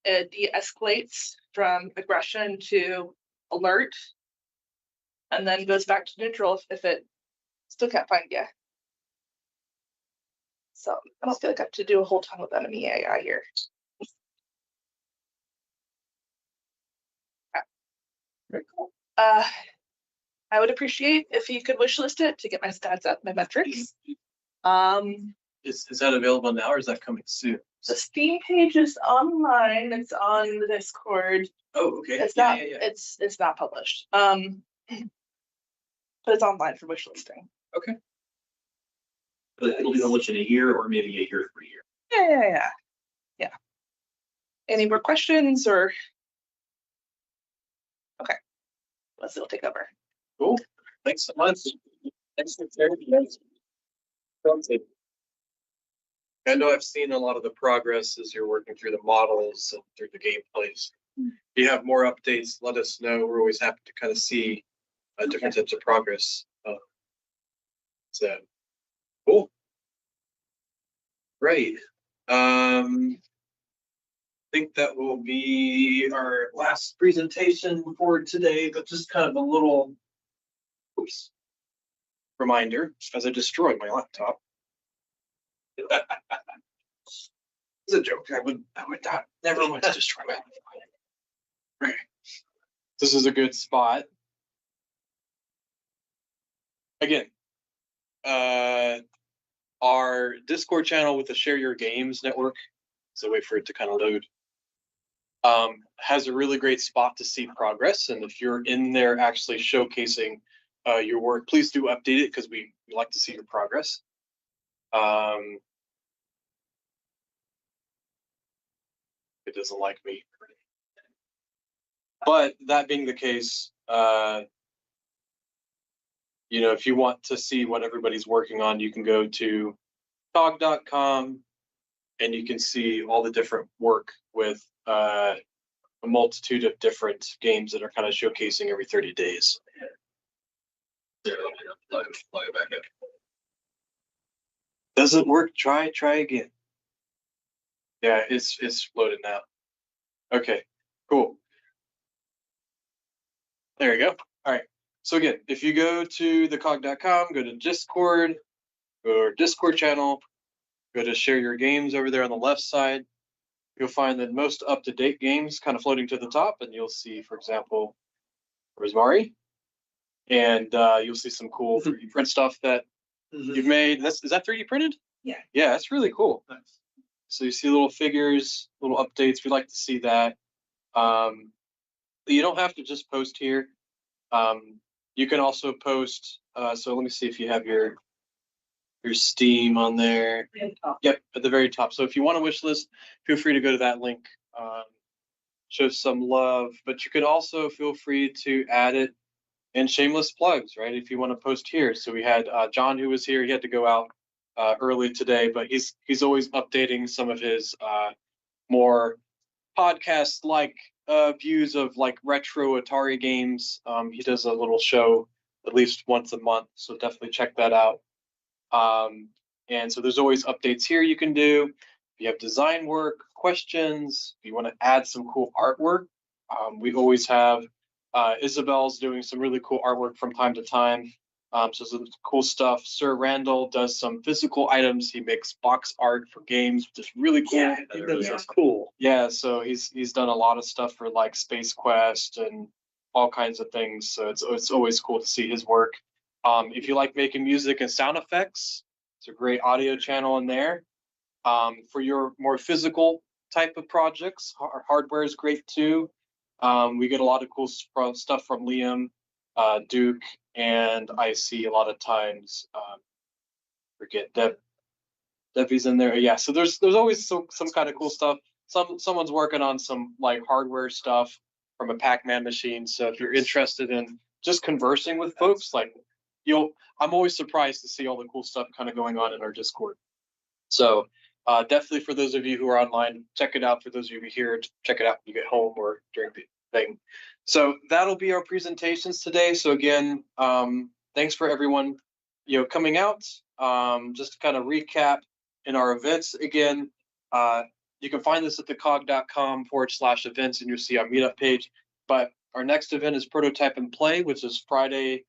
It de-escalates from aggression to alert, and then goes back to neutral if it still can't find you. So I don't feel like I have to do a whole ton with enemy AI here. Very cool. I would appreciate if you could wishlist it to get my stats up, my metrics. Is that available now or is that coming soon? The Steam page is online. It's on the Discord. Oh, okay. It's not. It's not published. But it's online for wishlisting. Okay. But it'll be published in a year or maybe a year for a year. Yeah. Any more questions or? Okay. Leslie will take over. Cool. Thanks so much. Thanks for sharing. I know I've seen a lot of the progress as you're working through the models and through the gameplays. If you have more updates, let us know. We're always happy to kind of see different types of progress. So cool. Great. I think that will be our last presentation for today, but just kind of a little reminder as I destroyed my laptop. It's a joke. I would not never want to destroy my laptop. Right. This is a good spot. Again, our Discord channel with the Share Your Games network, so wait for it to kind of load, has a really great spot to see progress. And if you're in there actually showcasing your work, please do update it because we like to see your progress. It doesn't like me. But that being the case, if you want to see what everybody's working on, you can go to COGG.com and you can see all the different work with a multitude of different games that are kind of showcasing every 30 days. Doesn't work? Try again. Yeah, it's loaded now. Okay, cool. There you go. All right. So again, if you go to thecog.com, go to Discord, go to our Discord channel, go to Share Your Games over there on the left side. You'll find the most up-to-date games kind of floating to the top, and you'll see, for example, Rosemary, and you'll see some cool 3D print stuff that you've made. Is that 3D printed? Yeah. Yeah, that's really cool. So you see little figures, little updates. We like to see that. You don't have to just post here. You can also post. So let me see if you have your Steam on there. Yep, at the very top. So if you want a wish list, feel free to go to that link. Show some love, but you could also feel free to add it in shameless plugs, right? If you want to post here. So we had John who was here. He had to go out early today, but he's always updating some of his more podcast like views of like retro Atari games. He does a little show at least once a month, so definitely check that out. And so there's always updates here you can do. If you have design work, questions, if you want to add some cool artwork, we always have Isabel's doing some really cool artwork from time to time. So some cool stuff. Sir Randall does some physical items. He makes box art for games, which is really cool. Yeah, that's cool. Yeah, so he's done a lot of stuff for like Space Quest and all kinds of things. So it's always cool to see his work. If you like making music and sound effects, it's a great audio channel in there. For your more physical type of projects, hardware is great too. We get a lot of cool stuff from Liam, Duke, and I see a lot of times forget Debbie's in there. Yeah, so there's always some kind of cool stuff. Someone's working on some like hardware stuff from a Pac-Man machine. So if you're interested in just conversing with folks, like I'm always surprised to see all the cool stuff kind of going on in our Discord. So definitely for those of you who are online, check it out. For those of you here, check it out when you get home or during the thing. So that'll be our presentations today. So again, thanks for everyone, coming out. Just to kind of recap in our events again, you can find this at the COGG.com/events, and you'll see our meetup page. But our next event is Prototype and Play, which is Friday,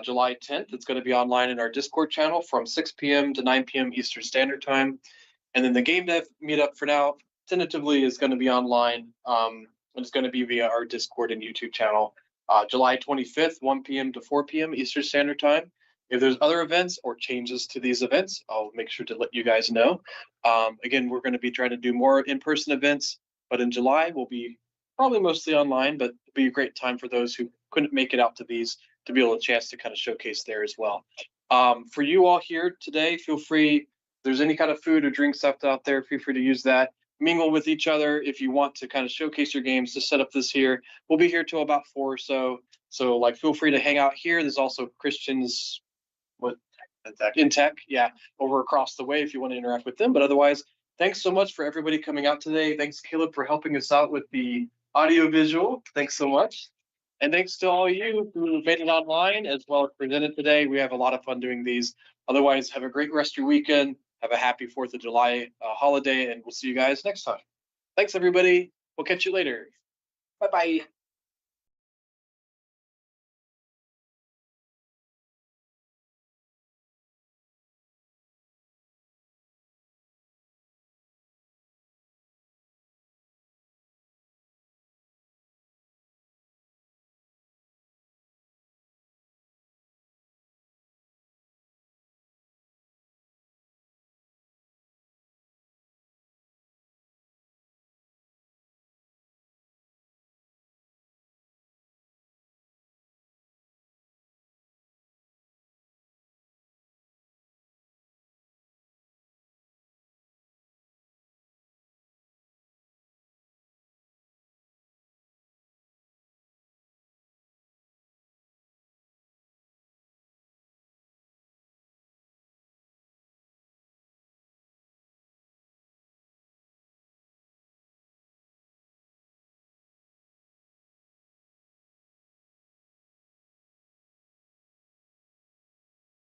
July 10th. It's going to be online in our Discord channel from 6 p.m. to 9 p.m. Eastern Standard Time. And then the GameDev meetup for now, tentatively, is going to be online. It's going to be via our Discord and YouTube channel, July 25th, 1 p.m. to 4 p.m. Eastern Standard Time. If there's other events or changes to these events, I'll make sure to let you guys know. Again, we're going to be trying to do more in-person events, but in July, we'll be probably mostly online, but it'll be a great time for those who couldn't make it out to these to be able to chance to kind of showcase there as well. For you all here today, feel free, if there's any kind of food or drinks left out there, feel free to use that. Mingle with each other if you want to kind of showcase your games. To set up this here, we'll be here till about 4 or so. So like, feel free to hang out here. There's also Christians in tech, yeah, over across the way if you want to interact with them. But otherwise, thanks so much for everybody coming out today. Thanks, Caleb, for helping us out with the audio visual. Thanks so much. And thanks to all you who made it online as well as presented today. We have a lot of fun doing these. Otherwise, have a great rest of your weekend. Have a happy 4th of July holiday, and we'll see you guys next time. Thanks, everybody. We'll catch you later. Bye-bye.